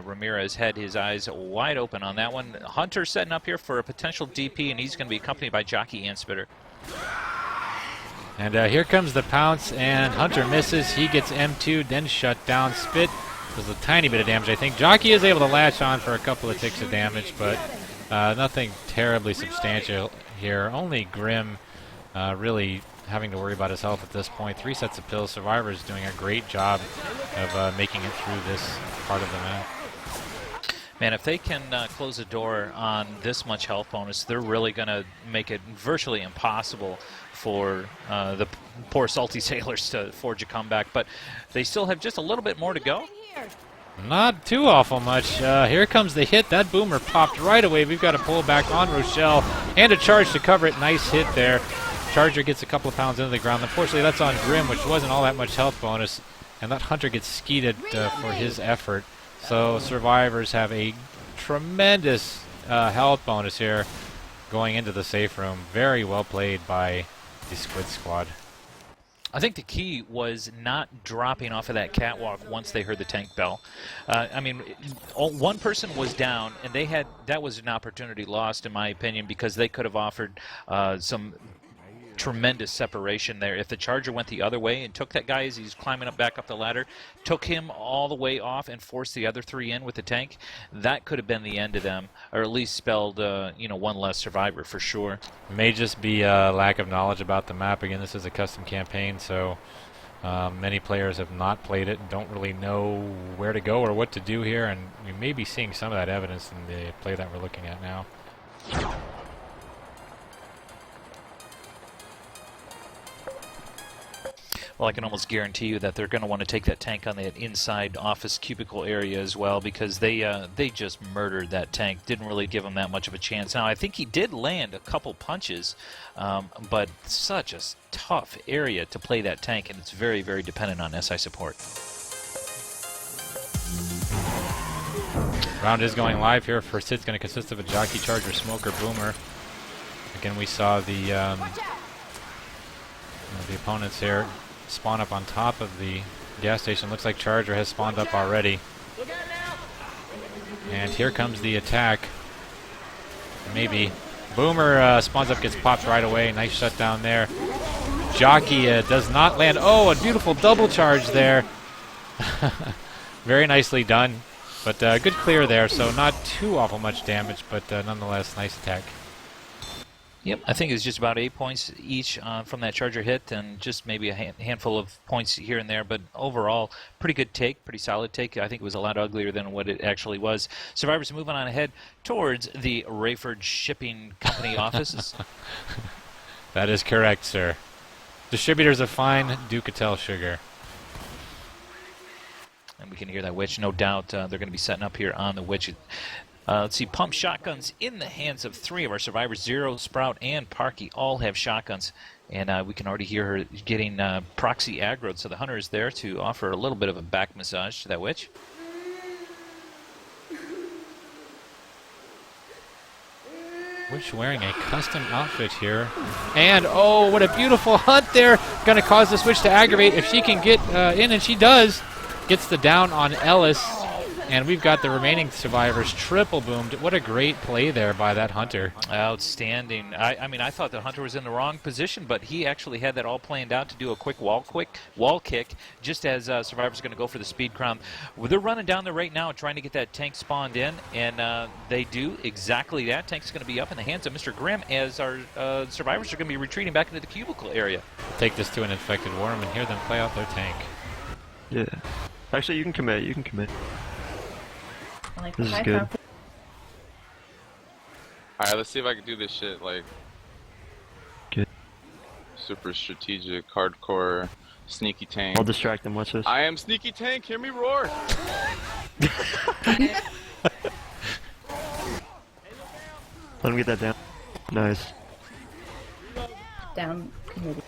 Ramirez had his eyes wide open on that one. Hunter setting up here for a potential DP, and he's going to be accompanied by Jockey and Spitter. And here comes the pounce, and Hunter misses. He gets M2'd, then shut down. Spit does a tiny bit of damage, I think. Jockey is able to latch on for a couple of ticks of damage, but nothing terribly substantial here. Only Grim really having to worry about his health at this point. 3 sets of pills. Survivor's doing a great job of making it through this part of the map. Man, if they can close the door on this much health bonus, they're really going to make it virtually impossible for the poor Salty Sailors to forge a comeback. But they still have just a little bit more to go. Not too awful much. Here comes the hit. That Boomer popped right away. We've got to pull back on Rochelle and a charge to cover it. Nice hit there. Charger gets a couple of pounds into the ground. Unfortunately, that's on Grim, which wasn't all that much health bonus. And that Hunter gets skeeted for his effort. So Survivors have a tremendous health bonus here going into the safe room. Very well played by the Squid squad. I think the key was not dropping off of that catwalk once they heard the tank bell. I mean, one person was down, and that was an opportunity lost, in my opinion, because they could have offered some tremendous separation there. If the Charger went the other way and took that guy as he's climbing back up the ladder, took him all the way off and forced the other 3 in with the tank, that could have been the end of them, or at least spelled one less survivor for sure. May just be a lack of knowledge about the map. Again, this is a custom campaign, so many players have not played it and don't really know where to go or what to do here, and we may be seeing some of that evidence in the play that we're looking at now. well, I can almost guarantee you that they're going to want to take that tank on that inside office cubicle area as well, because they just murdered that tank. Didn't really give him that much of a chance. Now, I think he did land a couple punches, but such a tough area to play that tank, and it's very, very dependent on SI support. Round is going live here. First hit's going to consist of a jockey, charger, smoker, boomer. Again, we saw the opponents here spawn up on top of the gas station. Looks like Charger has spawned up already. And here comes the attack. Maybe. Boomer spawns up, gets popped right away. Nice shutdown there. Jockey does not land. Oh, a beautiful double charge there. Very nicely done. But good clear there, so not too awful much damage, but nonetheless, nice attack. Yep, I think it's just about 8 points each from that Charger hit, and just maybe a handful of points here and there. But overall, pretty good take, pretty solid take. I think it was a lot uglier than what it actually was. Survivors moving on ahead towards the Rayford Shipping Company offices. That is correct, sir. Distributors of fine Ducatel sugar. And we can hear that witch, no doubt. They're going to be setting up here on the witch. Let's see, pump shotguns in the hands of 3 of our survivors. Zero, Sprout, and Parky all have shotguns. And we can already hear her getting proxy aggroed. So the hunter is there to offer a little bit of a back massage to that witch. Witch wearing a custom outfit here. And, oh, what a beautiful hunt there. Going to cause this witch to aggravate. If she can get in, and she does, gets the down on Ellis. And we've got the remaining survivors triple boomed. What a great play there by that hunter. Outstanding. I mean, I thought the hunter was in the wrong position, but he actually had that all planned out to do a quick wall kick, just as survivors are going to go for the speed crown. Well, they're running down there right now trying to get that tank spawned in, and they do exactly that. Tank's going to be up in the hands of Mr. Grimm as our survivors are going to be retreating back into the cubicle area. Take this to an infected worm and hear them play out their tank. Yeah. Actually, you can commit. You can commit. Like, this is good. Alright, let's see if I can do this shit, like... Good. Super strategic, hardcore, sneaky tank. I'll distract them, watch this. I am sneaky tank, hear me roar! Let him get that down. Nice. Down committee.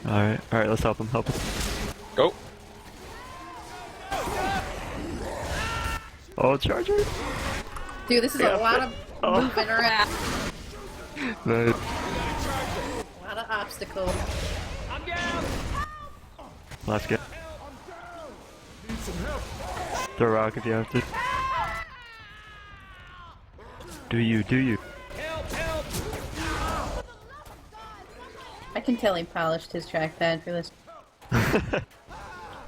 Alright, let's help him, Go! Oh, Charger! Dude, this is a lot of moving around. Nice. A lot of obstacles. Let's go. Throw a rock if you have to. Do you? I can tell he polished his trackpad for this.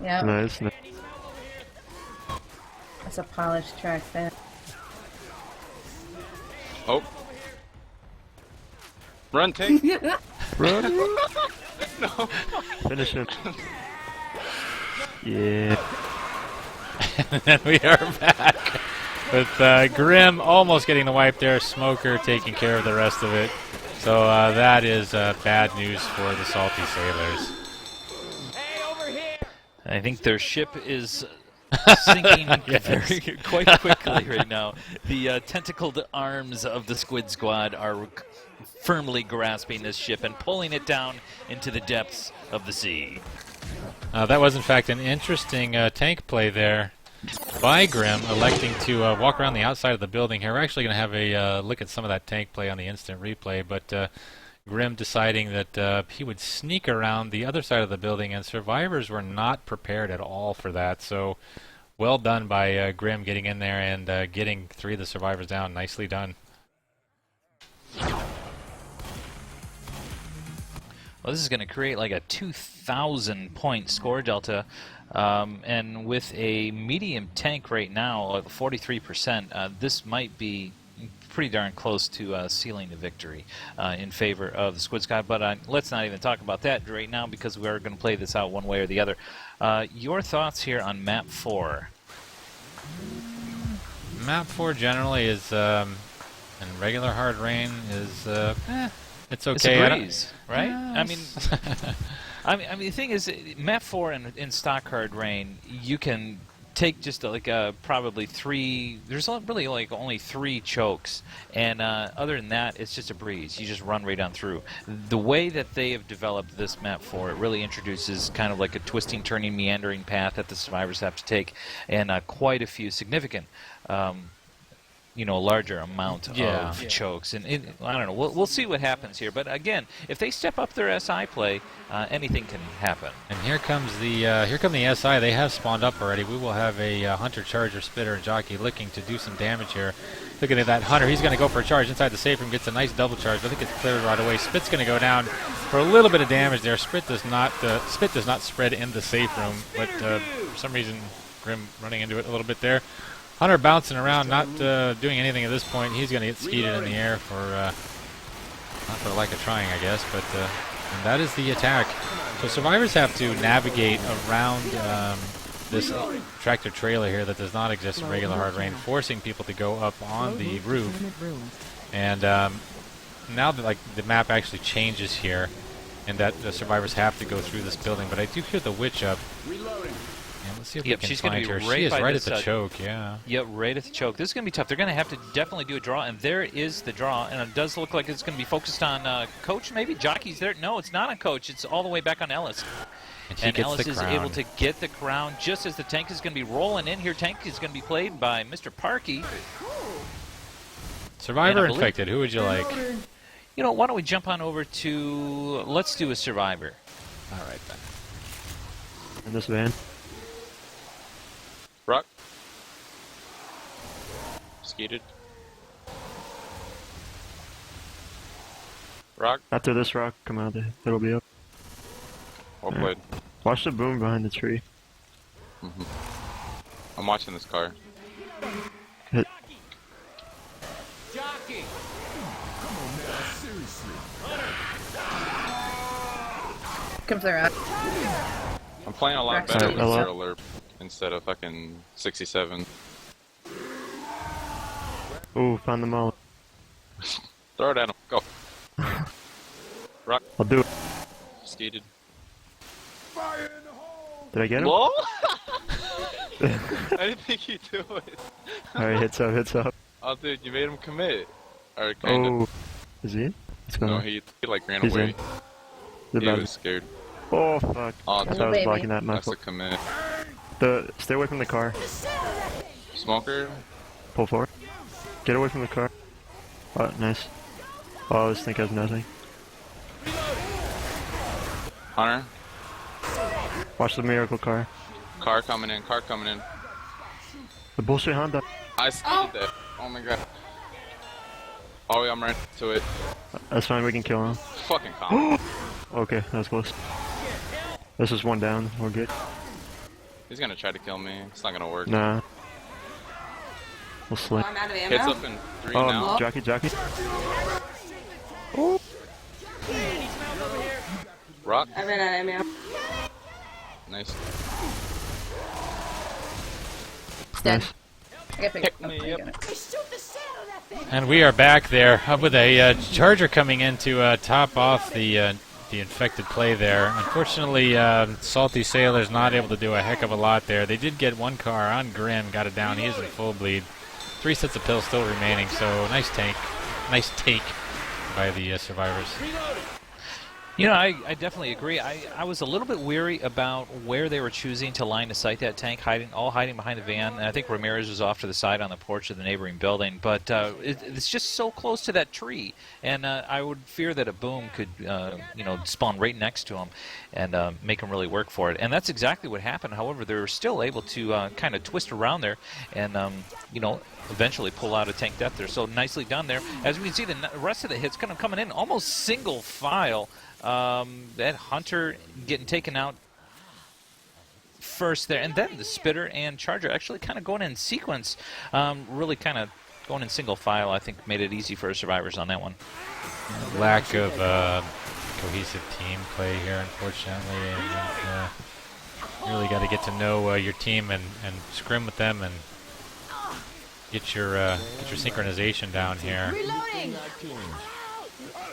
Yeah. Nice. That's a polished trackpad. Oh. Run, tank! Run! No! Finish him. Yeah. And then we are back with Grimm almost getting the wipe there. Smoker taking care of the rest of it. So that is bad news for the Salty Sailors. Hey, over here! I think their ship is sinking quite quickly right now. The tentacled arms of the Squid Squad are firmly grasping this ship and pulling it down into the depths of the sea. That was, in fact, an interesting tank play there by Grimm, electing to walk around the outside of the building here. We're actually going to have a look at some of that tank play on the instant replay, but Grimm deciding that he would sneak around the other side of the building, and survivors were not prepared at all for that. So well done by Grimm getting in there and getting 3 of the survivors down. Nicely done. Well, this is going to create like a 2,000 point score delta, and with a medium tank right now of 43%, this might be pretty darn close to sealing the victory in favor of the Squid Squad. But let's not even talk about that right now, because we're going to play this out one way or the other. Your thoughts here on Map 4? Map 4 generally is, in regular hard rain, is, it's okay. It's a breeze, right? I mean, I mean, the thing is, map 4 in stock card rain, you can take just probably 3. There's really like only 3 chokes, and other than that, it's just a breeze. You just run right on through. The way that they have developed this map 4, it really introduces kind of like a twisting, turning, meandering path that the survivors have to take, and quite a few significant. Larger amount of chokes, and I don't know. We'll see what happens here. But again, if they step up their SI play, anything can happen. And here come the SI. They have spawned up already. We will have a Hunter, Charger, Spitter, and Jockey looking to do some damage here. Looking at that Hunter, he's going to go for a charge inside the safe room. Gets a nice double charge. I think it's cleared right away. Spit's going to go down for a little bit of damage there. Spit does not spread in the safe room, but for some reason, Grim running into it a little bit there. Hunter bouncing around, not doing anything at this point. He's going to get skeeted in the air for not for lack of trying, I guess. But and that is the attack. So survivors have to navigate around this tractor trailer here that does not exist in regular hard rain, forcing people to go up on the roof. And now that the map actually changes here, and that the survivors have to go through this building. But I do hear the witch up. Let's see if we can she's find going to her. be right She is by right this, at the choke, yeah. Yep, right at the choke. This is going to be tough. They're going to have to definitely do a draw, and there is the draw, and it does look like it's going to be focused on Coach, maybe? Jockey's there. No, it's not on Coach. It's all the way back on Ellis. And Ellis is able to get the crown just as the tank is going to be rolling in here. Tank is going to be played by Mr. Parkey. Survivor Infected, who would you like? Why don't we jump on over to, let's do a Survivor. All right, then. In this van. Rock. Skeeted. Rock. After this rock, come out there. It'll be up. Well played. Watch the boom behind the tree. I'm watching this car. Hit. Jockey! Come on now, seriously. Comes the rock. I'm playing a lot better with Zero Alert instead of fucking 67. Ooh, found them all. Throw it at him. Go. Rock. I'll do it. Skeeted. Did I get him? Lol? I didn't think you'd do it. Alright, hits up. Oh, dude, you made him commit. Or kind of. Is he in? What's going on? No, he ran He's away. In. He was scared. Oh, fuck. Oh, I was blocking that that's knuckle. a commit. Stay away from the car. Smoker? Pull forward. Get away from the car. Oh, nice. Oh, this thing has nothing. Hunter? Watch the miracle car. Car coming in, car coming in. The bullshit Honda. I skeeted that. Oh my god. Oh, yeah, I'm right to it. That's fine, we can kill him. Fucking calm. Okay, that was close. This is one down, we're good. He's gonna try to kill me. It's not gonna work. Nah. We'll slip. I'm out of ammo. Hits up in 3 Oh, now. jockey. Oh. Rock. I ran out of ammo. Nice. It's dead. Nice. I got picked. Pick me up. And we are back there with a Charger coming in to top off the infected play there. Unfortunately, Salty Sailor's not able to do a heck of a lot there. They did get one car on Grim, got it down. He is in full bleed. 3 sets of pills still remaining, so nice take by the survivors. I definitely agree. I was a little bit weary about where they were choosing to line of sight that tank, all hiding behind the van. And I think Ramirez was off to the side on the porch of the neighboring building, but it's just so close to that tree, and I would fear that a boom could, spawn right next to him and make him really work for it. And that's exactly what happened. However, they were still able to kind of twist around there and, eventually pull out a tank death there. So nicely done there. As we can see, the rest of the hits kind of coming in almost single file. That Hunter getting taken out first there, and then the Spitter and Charger actually kind of going in sequence, really kind of going in single file. I think made it easy for survivors on that one. Lack of cohesive team play here, unfortunately, and you really got to get to know your team and scrim with them and get your synchronization down here. Reloading.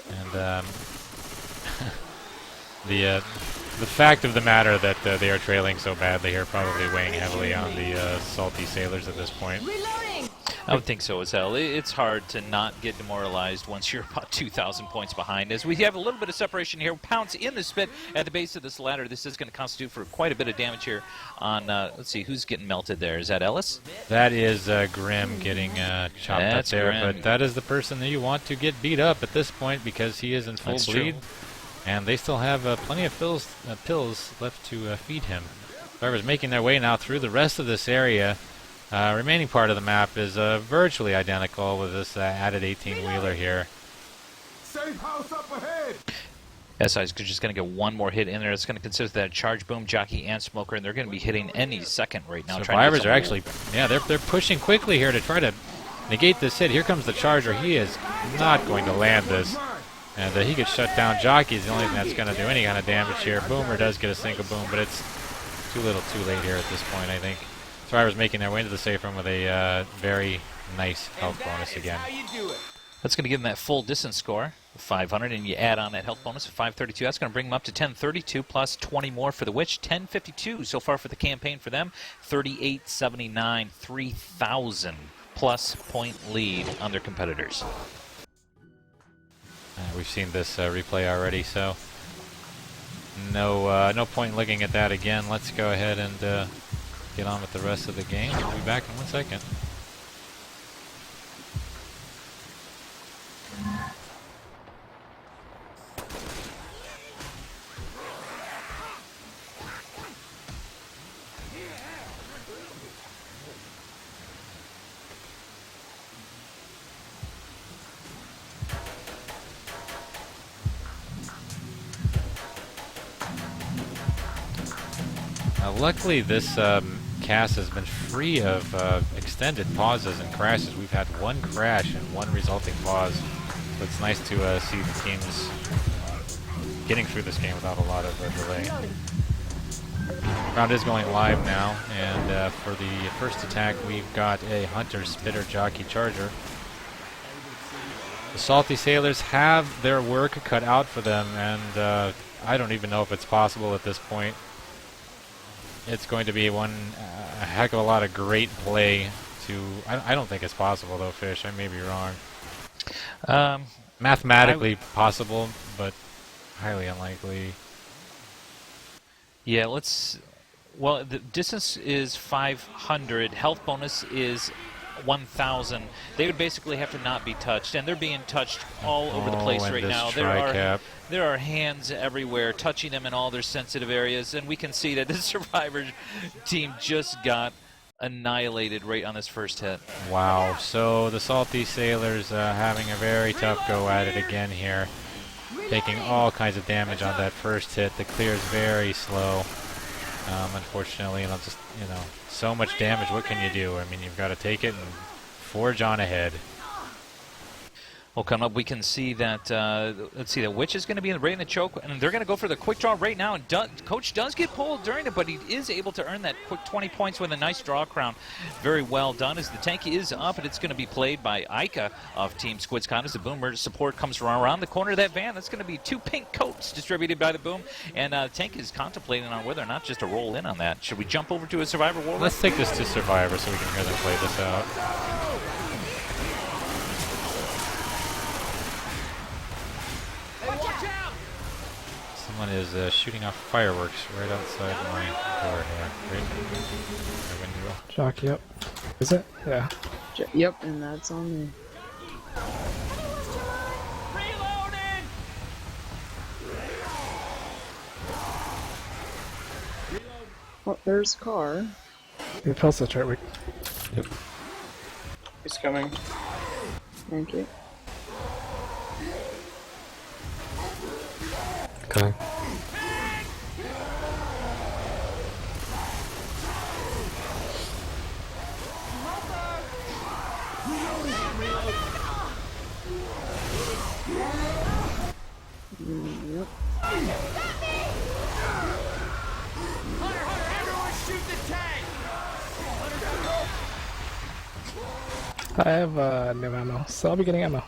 And the fact of the matter that they are trailing so badly here, probably weighing heavily on the Salty Sailors at this point. I would think so as hell. It's hard to not get demoralized once you're about 2,000 points behind. As we have a little bit of separation here, Pounce in the spit at the base of this ladder. This is going to constitute for quite a bit of damage here on, let's see, who's getting melted there? Is that Ellis? That is Grim getting chopped up there, Grim. but that is the person that you want to get beat up at this point because he is in full That's bleed. true. And they still have plenty of pills left to feed him. Survivors making their way now through the rest of this area. Remaining part of the map is virtually identical with this added 18-wheeler here. Safe house up ahead. SI is just going to get one more hit in there. It's going to consist of that Charge Boom, Jockey, and Smoker, and they're going to be hitting any second right now. Survivors are actually, yeah, they're pushing quickly here to try to negate this hit. Here comes the Charger. He is not going to land this. And he gets shut down. Jockey is the only thing that's going to do any kind of damage here. Boomer does get a single boom, but it's too little too late here at this point, I think. Survivors making their way into the safe room with a very nice health bonus again. That's going to give them that full distance score of 500, and you add on that health bonus of 532. That's going to bring them up to 1032 plus 20 more for the Witch. 1052 so far for the campaign for them. 3879, 3,000 plus point lead on their competitors. We've seen this replay already, so no point in looking at that again. Let's go ahead and get on with the rest of the game. We'll be back in 1 second. Luckily, this cast has been free of extended pauses and crashes. We've had one crash and one resulting pause, so it's nice to see the teams getting through this game without a lot of delay. Round is going live now, and for the first attack, we've got a Hunter, Spitter, Jockey, Charger. The Salty Sailors have their work cut out for them, and I don't even know if it's possible at this point. It's going to be a heck of a lot of great play to... I don't think it's possible, though, Fish. I may be wrong. Mathematically possible, but highly unlikely. Yeah, let's... Well, the distance is 500. Health bonus is 1,000. They would basically have to not be touched, and they're being touched all over the place right now. There are hands everywhere touching them in all their sensitive areas, and we can see that the Survivor team just got annihilated right on this first hit. Wow, so the Salty Sailors having a very tough go at it again here, taking all kinds of damage on that first hit. The clear is very slow, unfortunately, and just, so much damage. What can you do? I mean, you've got to take it and forge on ahead. Well, coming up, we can see that, let's see, the Witch is going to be right in the choke, and they're going to go for the quick draw right now, and Coach does get pulled during it, but he is able to earn that quick 20 points with a nice draw crown. Very well done, as the tank is up, and it's going to be played by Ica of Team Squid's Con as the Boomer support comes from around the corner of that van. That's going to be 2 pink coats distributed by the Boom, and Tank is contemplating on whether or not just to roll in on that. Should we jump over to a Survivor War? Let's take this to Survivor so we can hear them play this out. Someone is shooting off fireworks right outside my door here. My window. Jockey up. Is it? Yeah. Yep, and that's on me. Oh, there's a car. The pulse switch, right? Yep. He's coming. Thank you. Okay. Yep. I have no ammo, so I'll be getting ammo.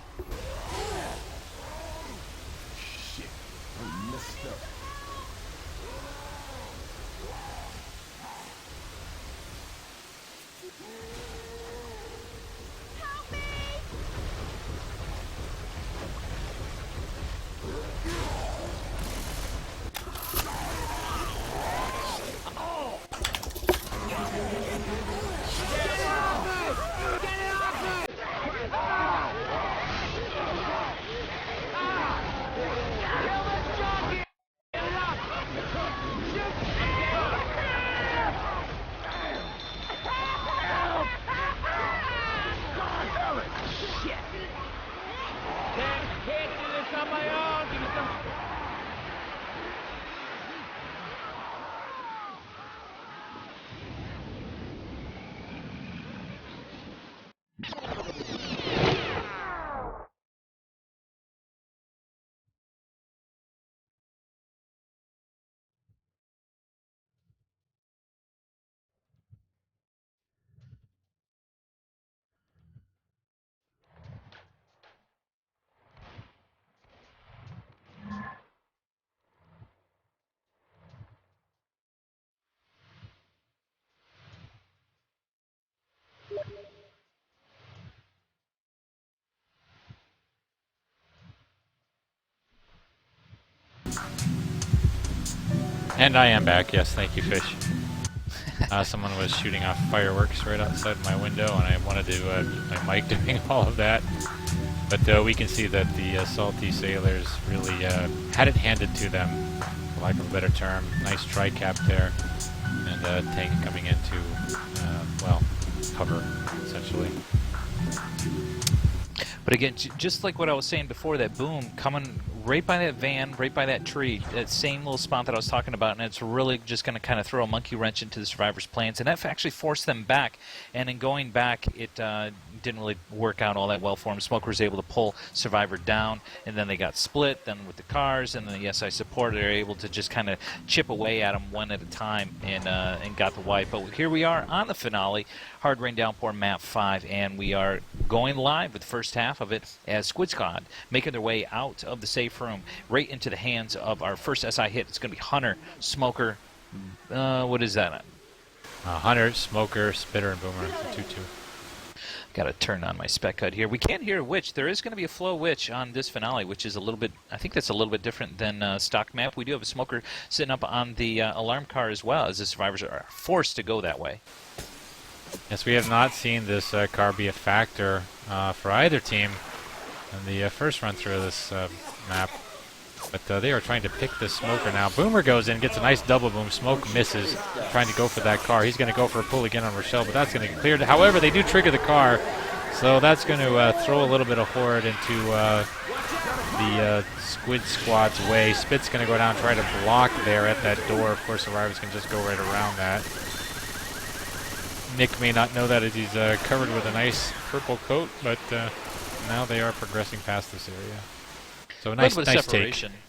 And I am back, yes, thank you, Fish. Someone was shooting off fireworks right outside my window, and I wanted to use my mic doing all of that. But we can see that the Salty Sailors really had it handed to them, for lack of a better term. Nice tri-cap there, and tank coming into, well, cover, essentially. But again, just like what I was saying before, that boom coming right by that van, right by that tree, that same little spot that I was talking about, and it's really just going to kind of throw a monkey wrench into the survivors' plans, and that actually forced them back. And in going back, it didn't really work out all that well for them. Smoker was able to pull Survivor down, and then they got split. Then with the cars and the SI support, they were able to just kind of chip away at them one at a time and got the wipe. But here we are on the finale, Hard Rain Downpour Map 5, and we are going live with the first half of it as Squid Squad making their way out of the safe room right into the hands of our first SI hit. It's going to be Hunter, Smoker, what is that? Hunter, Smoker, Spitter, and Boomer, 2-2. Got to turn on my spec HUD here. We can't hear a witch. There is going to be a flow witch on this finale, which is a little bit, I think that's a little bit different than stock map. We do have a Smoker sitting up on the alarm car as well, as the survivors are forced to go that way. Yes, we have not seen this car be a factor for either team in the first run through of this map. But they are trying to pick this Smoker now. Boomer goes in, gets a nice double boom. Smoke misses, trying to go for that car. He's going to go for a pull again on Rochelle, but that's going to get cleared. However, they do trigger the car, so that's going to throw a little bit of horde into the Squid Squad's way. Spit's going to go down and try to block there at that door. Of course, Survivors can just go right around that. Nick may not know that as he's covered with a nice purple coat, but now they are progressing past this area. So nice separation. Take.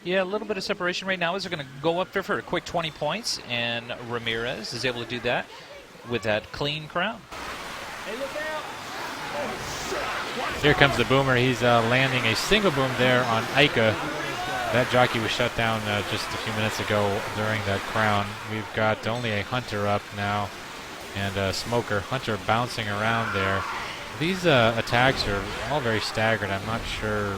Yeah, a little bit of separation right now. Is they're going to go up there for a quick 20 points, and Ramirez is able to do that with that clean crown. Hey, look out! Here comes the Boomer. He's landing a single boom there on Ica. That jockey was shut down just a few minutes ago during that crown. We've got only a Hunter up now, and Smoker. Hunter bouncing around there. These attacks are all very staggered. I'm not sure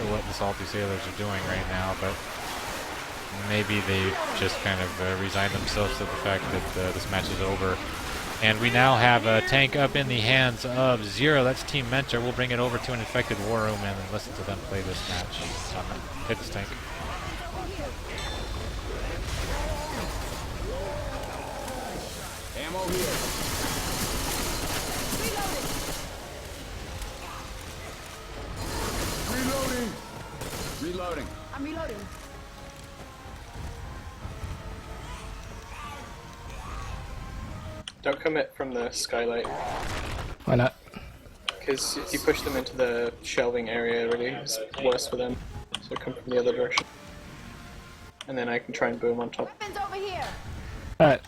what the Salty Sailors are doing right now, but maybe they just kind of resigned themselves to the fact that this match is over. And we now have a tank up in the hands of Zero. That's Team Mentor. We'll bring it over to an infected war room and listen to them play this match. Hit this tank. Ammo here. Reloading. Reloading. I'm reloading. Don't commit from the skylight. Why not? Because if you push them into the shelving area, really, it's worse for them. So come from the other direction. And then I can try and boom on top. Over here. Alright.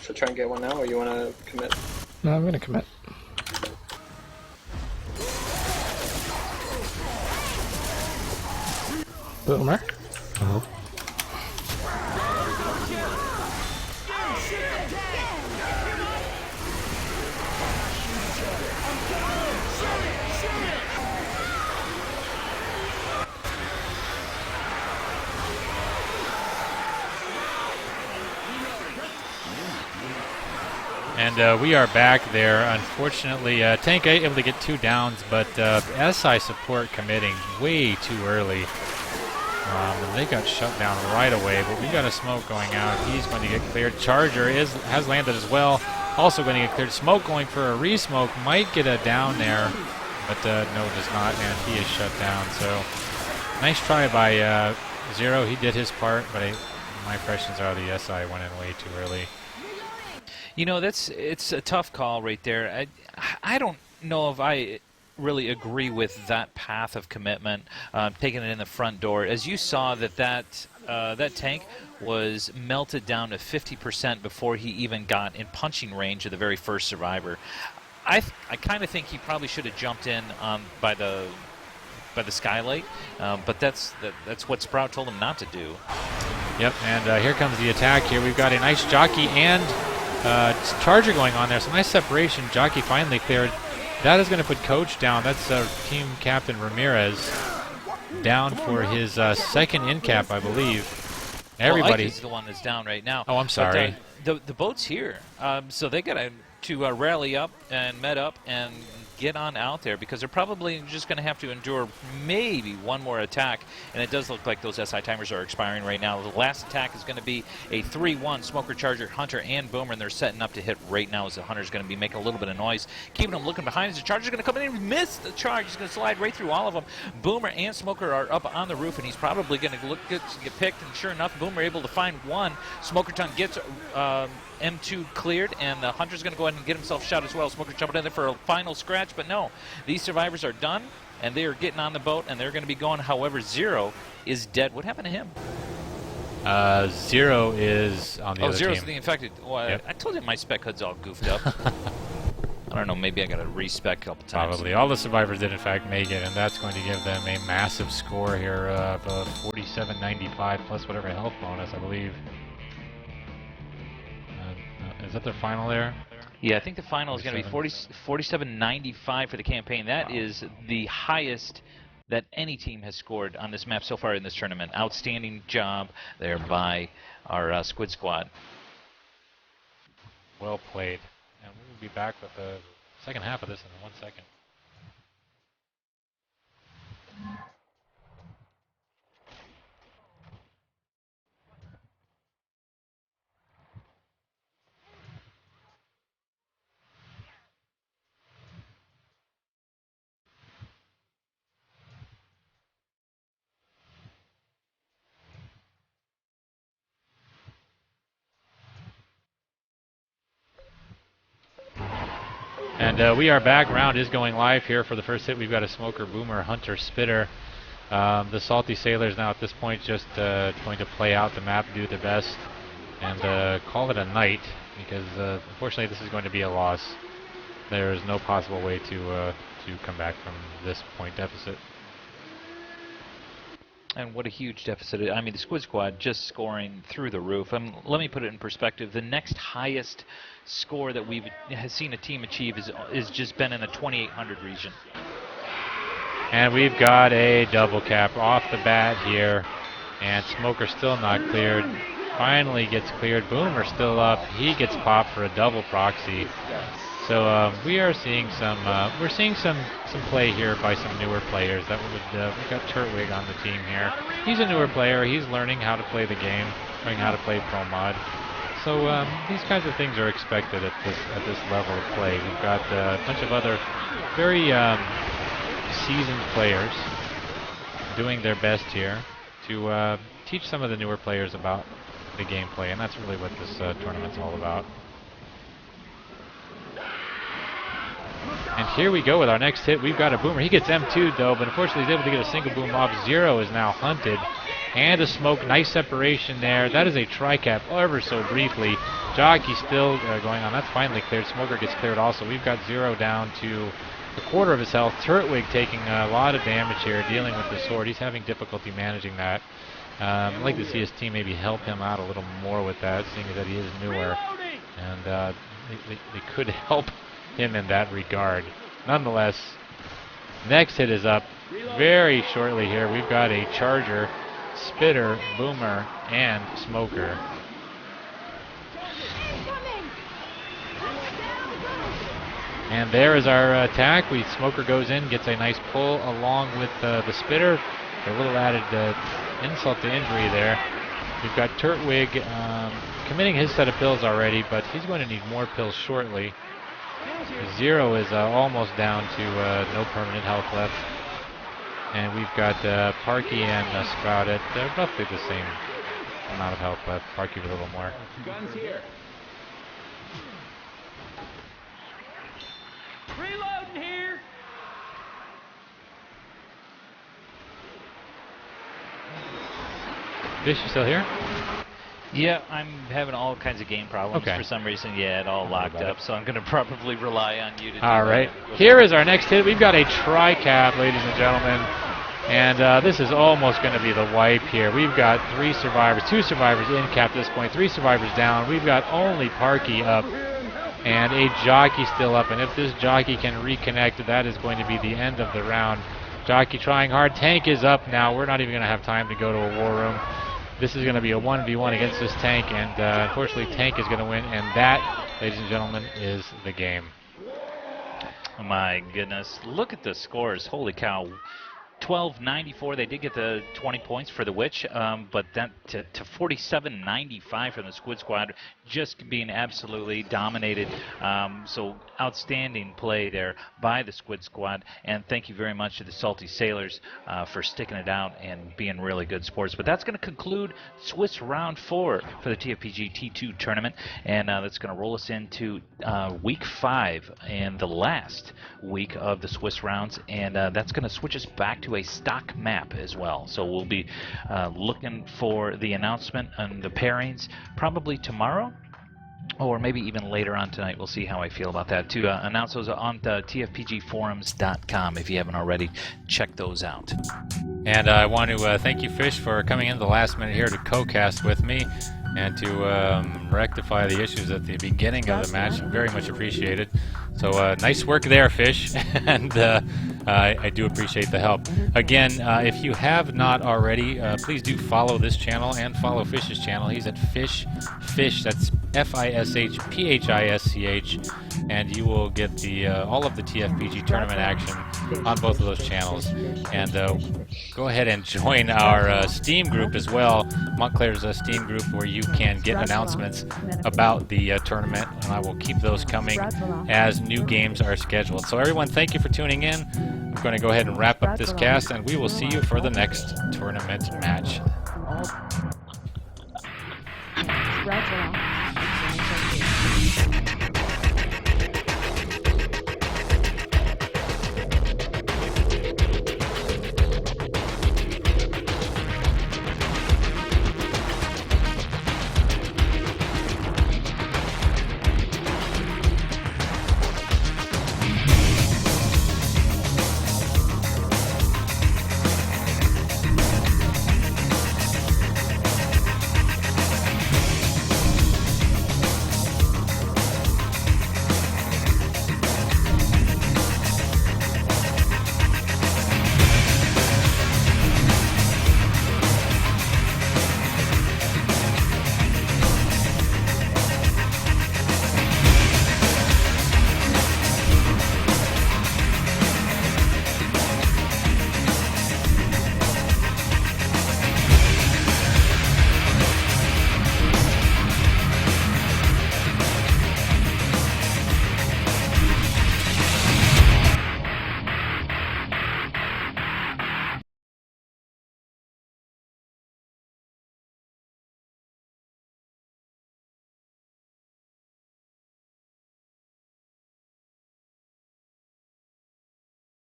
Should I try and get one now, or you want to commit? No, I'm gonna commit. Boomer. Oh. And we are back there. Unfortunately, Tank able to get 2 downs, but SI support committing way too early. And they got shut down right away, but we got a smoke going out. He's going to get cleared. Charger has landed as well. Also going to get cleared. Smoke going for a re-smoke. Might get a down there, but no, does not, and he is shut down. So nice try by Zero. He did his part, but my impressions are the SI went in way too early. You know, it's a tough call right there. I don't know if I really agree with that path of commitment, taking it in the front door. As you saw, that tank was melted down to 50% before he even got in punching range of the very first survivor. I kind of think he probably should have jumped in by the skylight, but that's what Sprout told him not to do. Yep, and here comes the attack here. We've got a nice jockey and Charger going on there. Some nice separation. Jockey finally cleared. That is going to put Coach down. That's team captain Ramirez down for his second in cap, I believe. Everybody. Well, Ike is the one that's down right now. Oh, I'm sorry. But, the boat's here, so they got to rally up and med up and get on out there, because they're probably just going to have to endure maybe one more attack, and it does look like those SI timers are expiring right now. The last attack is going to be a 3-1 Smoker, Charger, Hunter, and Boomer, and they're setting up to hit right now as the Hunter's going to be making a little bit of noise, keeping them looking behind as the Charger's going to come in and miss the charge. He's going to slide right through all of them. Boomer and Smoker are up on the roof, and he's probably going to get picked, and sure enough, Boomer able to find one. Smokerton gets M2 cleared, and the Hunter's going to go ahead and get himself shot as well. Smoker jumping in there for a final scratch, but no. These survivors are done, and they are getting on the boat, and they're going to be going. However, Zero is dead. What happened to him? Zero is on the other Zero's team. the infected. Well, Yep. I told you my spec HUD's all goofed up. I don't know, maybe I got to respec a couple times. Probably. All the survivors did, in fact, make it, and that's going to give them a massive score here of 47.95 plus whatever health bonus, I believe. Is that their final there? Yeah, I think the final is going to be 47.95 for the campaign. That is the highest that any team has scored on this map so far in this tournament. Outstanding job there by our Squid Squad. Well played. And we'll be back with the second half of this in 1 second. And we are back. Round is going live here for the first hit. We've got a Smoker, Boomer, Hunter, Spitter. The Salty Sailors now at this point just going to play out the map, do their best, and call it a night, because unfortunately this is going to be a loss. There is no possible way to come back from this point deficit. And what a huge deficit. I mean, the Squid Squad just scoring through the roof. Let me put it in perspective. The next highest score that we've seen a team achieve is just been in the 2800 region. And we've got a double cap off the bat here. And Smoker still not cleared. Finally gets cleared. Boomer still up. He gets popped for a double proxy. So we are seeing some play here by some newer players. We've got Turtwig on the team here. He's a newer player. He's learning how to play the game, learning how to play Pro Mod. So these kinds of things are expected at this level of play. We've got a bunch of other very seasoned players doing their best here to teach some of the newer players about the gameplay, and that's really what this tournament's all about. And here we go with our next hit. We've got a Boomer. He gets M2'd though, but unfortunately he's able to get a single boom off. Zero is now hunted. And a smoke. Nice separation there. That is a tri-cap ever so briefly. Jockey still going on. That's finally cleared. Smoker gets cleared also. We've got Zero down to a quarter of his health. Turtwig taking a lot of damage here, dealing with the sword. He's having difficulty managing that. I'd like to see his team maybe help him out a little more with that, seeing that he is newer. And they could help him in that regard. Nonetheless, next hit is up very shortly here. We've got a Charger, Spitter, Boomer, and Smoker. And there is our attack. Smoker goes in, gets a nice pull along with the Spitter. A little added insult to injury there. We've got Turtwig committing his set of pills already, but he's going to need more pills shortly. Zero is almost down to no permanent health left. And we've got Parky and Sprout at roughly the same amount of health left. Parky with a little more. Guns here. Reloading here. Fish, you still here? Yeah, I'm having all kinds of game problems for some reason. Yeah, it all locked up, so I'm going to probably rely on you to do that. All right. Here is our next hit. We've got a tri-cap, ladies and gentlemen. And this is almost going to be the wipe here. We've got two survivors in cap at this point, 3 survivors down. We've got only Parky up. and a jockey still up. And if this jockey can reconnect, that is going to be the end of the round. Jockey trying hard. Tank is up now. We're not even going to have time to go to a war room. This is going to be a 1v1 against this tank, and unfortunately Tank is going to win, and that, ladies and gentlemen, is the game. Oh my goodness, look at the scores. Holy cow. 12-94. They did get the 20 points for the Witch, but that to 47-95 from the Squid Squad, just being absolutely dominated. So outstanding play there by the Squid Squad, and thank you very much to the Salty Sailors for sticking it out and being really good sports. But that's going to conclude Swiss Round 4 for the TFPG T2 tournament, and that's going to roll us into Week 5 and the last week of the Swiss rounds, and that's going to switch us back to a stock map as well. So we'll be looking for the announcement and the pairings probably tomorrow, or maybe even later on tonight. We'll see how I feel about that. To announce those on tfpgforums.com. If you haven't already, check those out. And I want to thank you, Fish, for coming in the last minute here to co-cast with me and to rectify the issues at the beginning of the match. Very much appreciated. So nice work there, Fish, and I do appreciate the help. Again, if you have not already, please do follow this channel and follow Fish's channel. He's at Fish, that's FISHPHISCH, and you will get the all of the TFPG tournament action on both of those channels. And go ahead and join our Steam group as well, Montclair's Steam group, where you can get announcements about the tournament, and I will keep those coming as new games are scheduled. So everyone, thank you for tuning in. I'm going to go ahead and wrap up this cast, and we will see you for the next tournament match.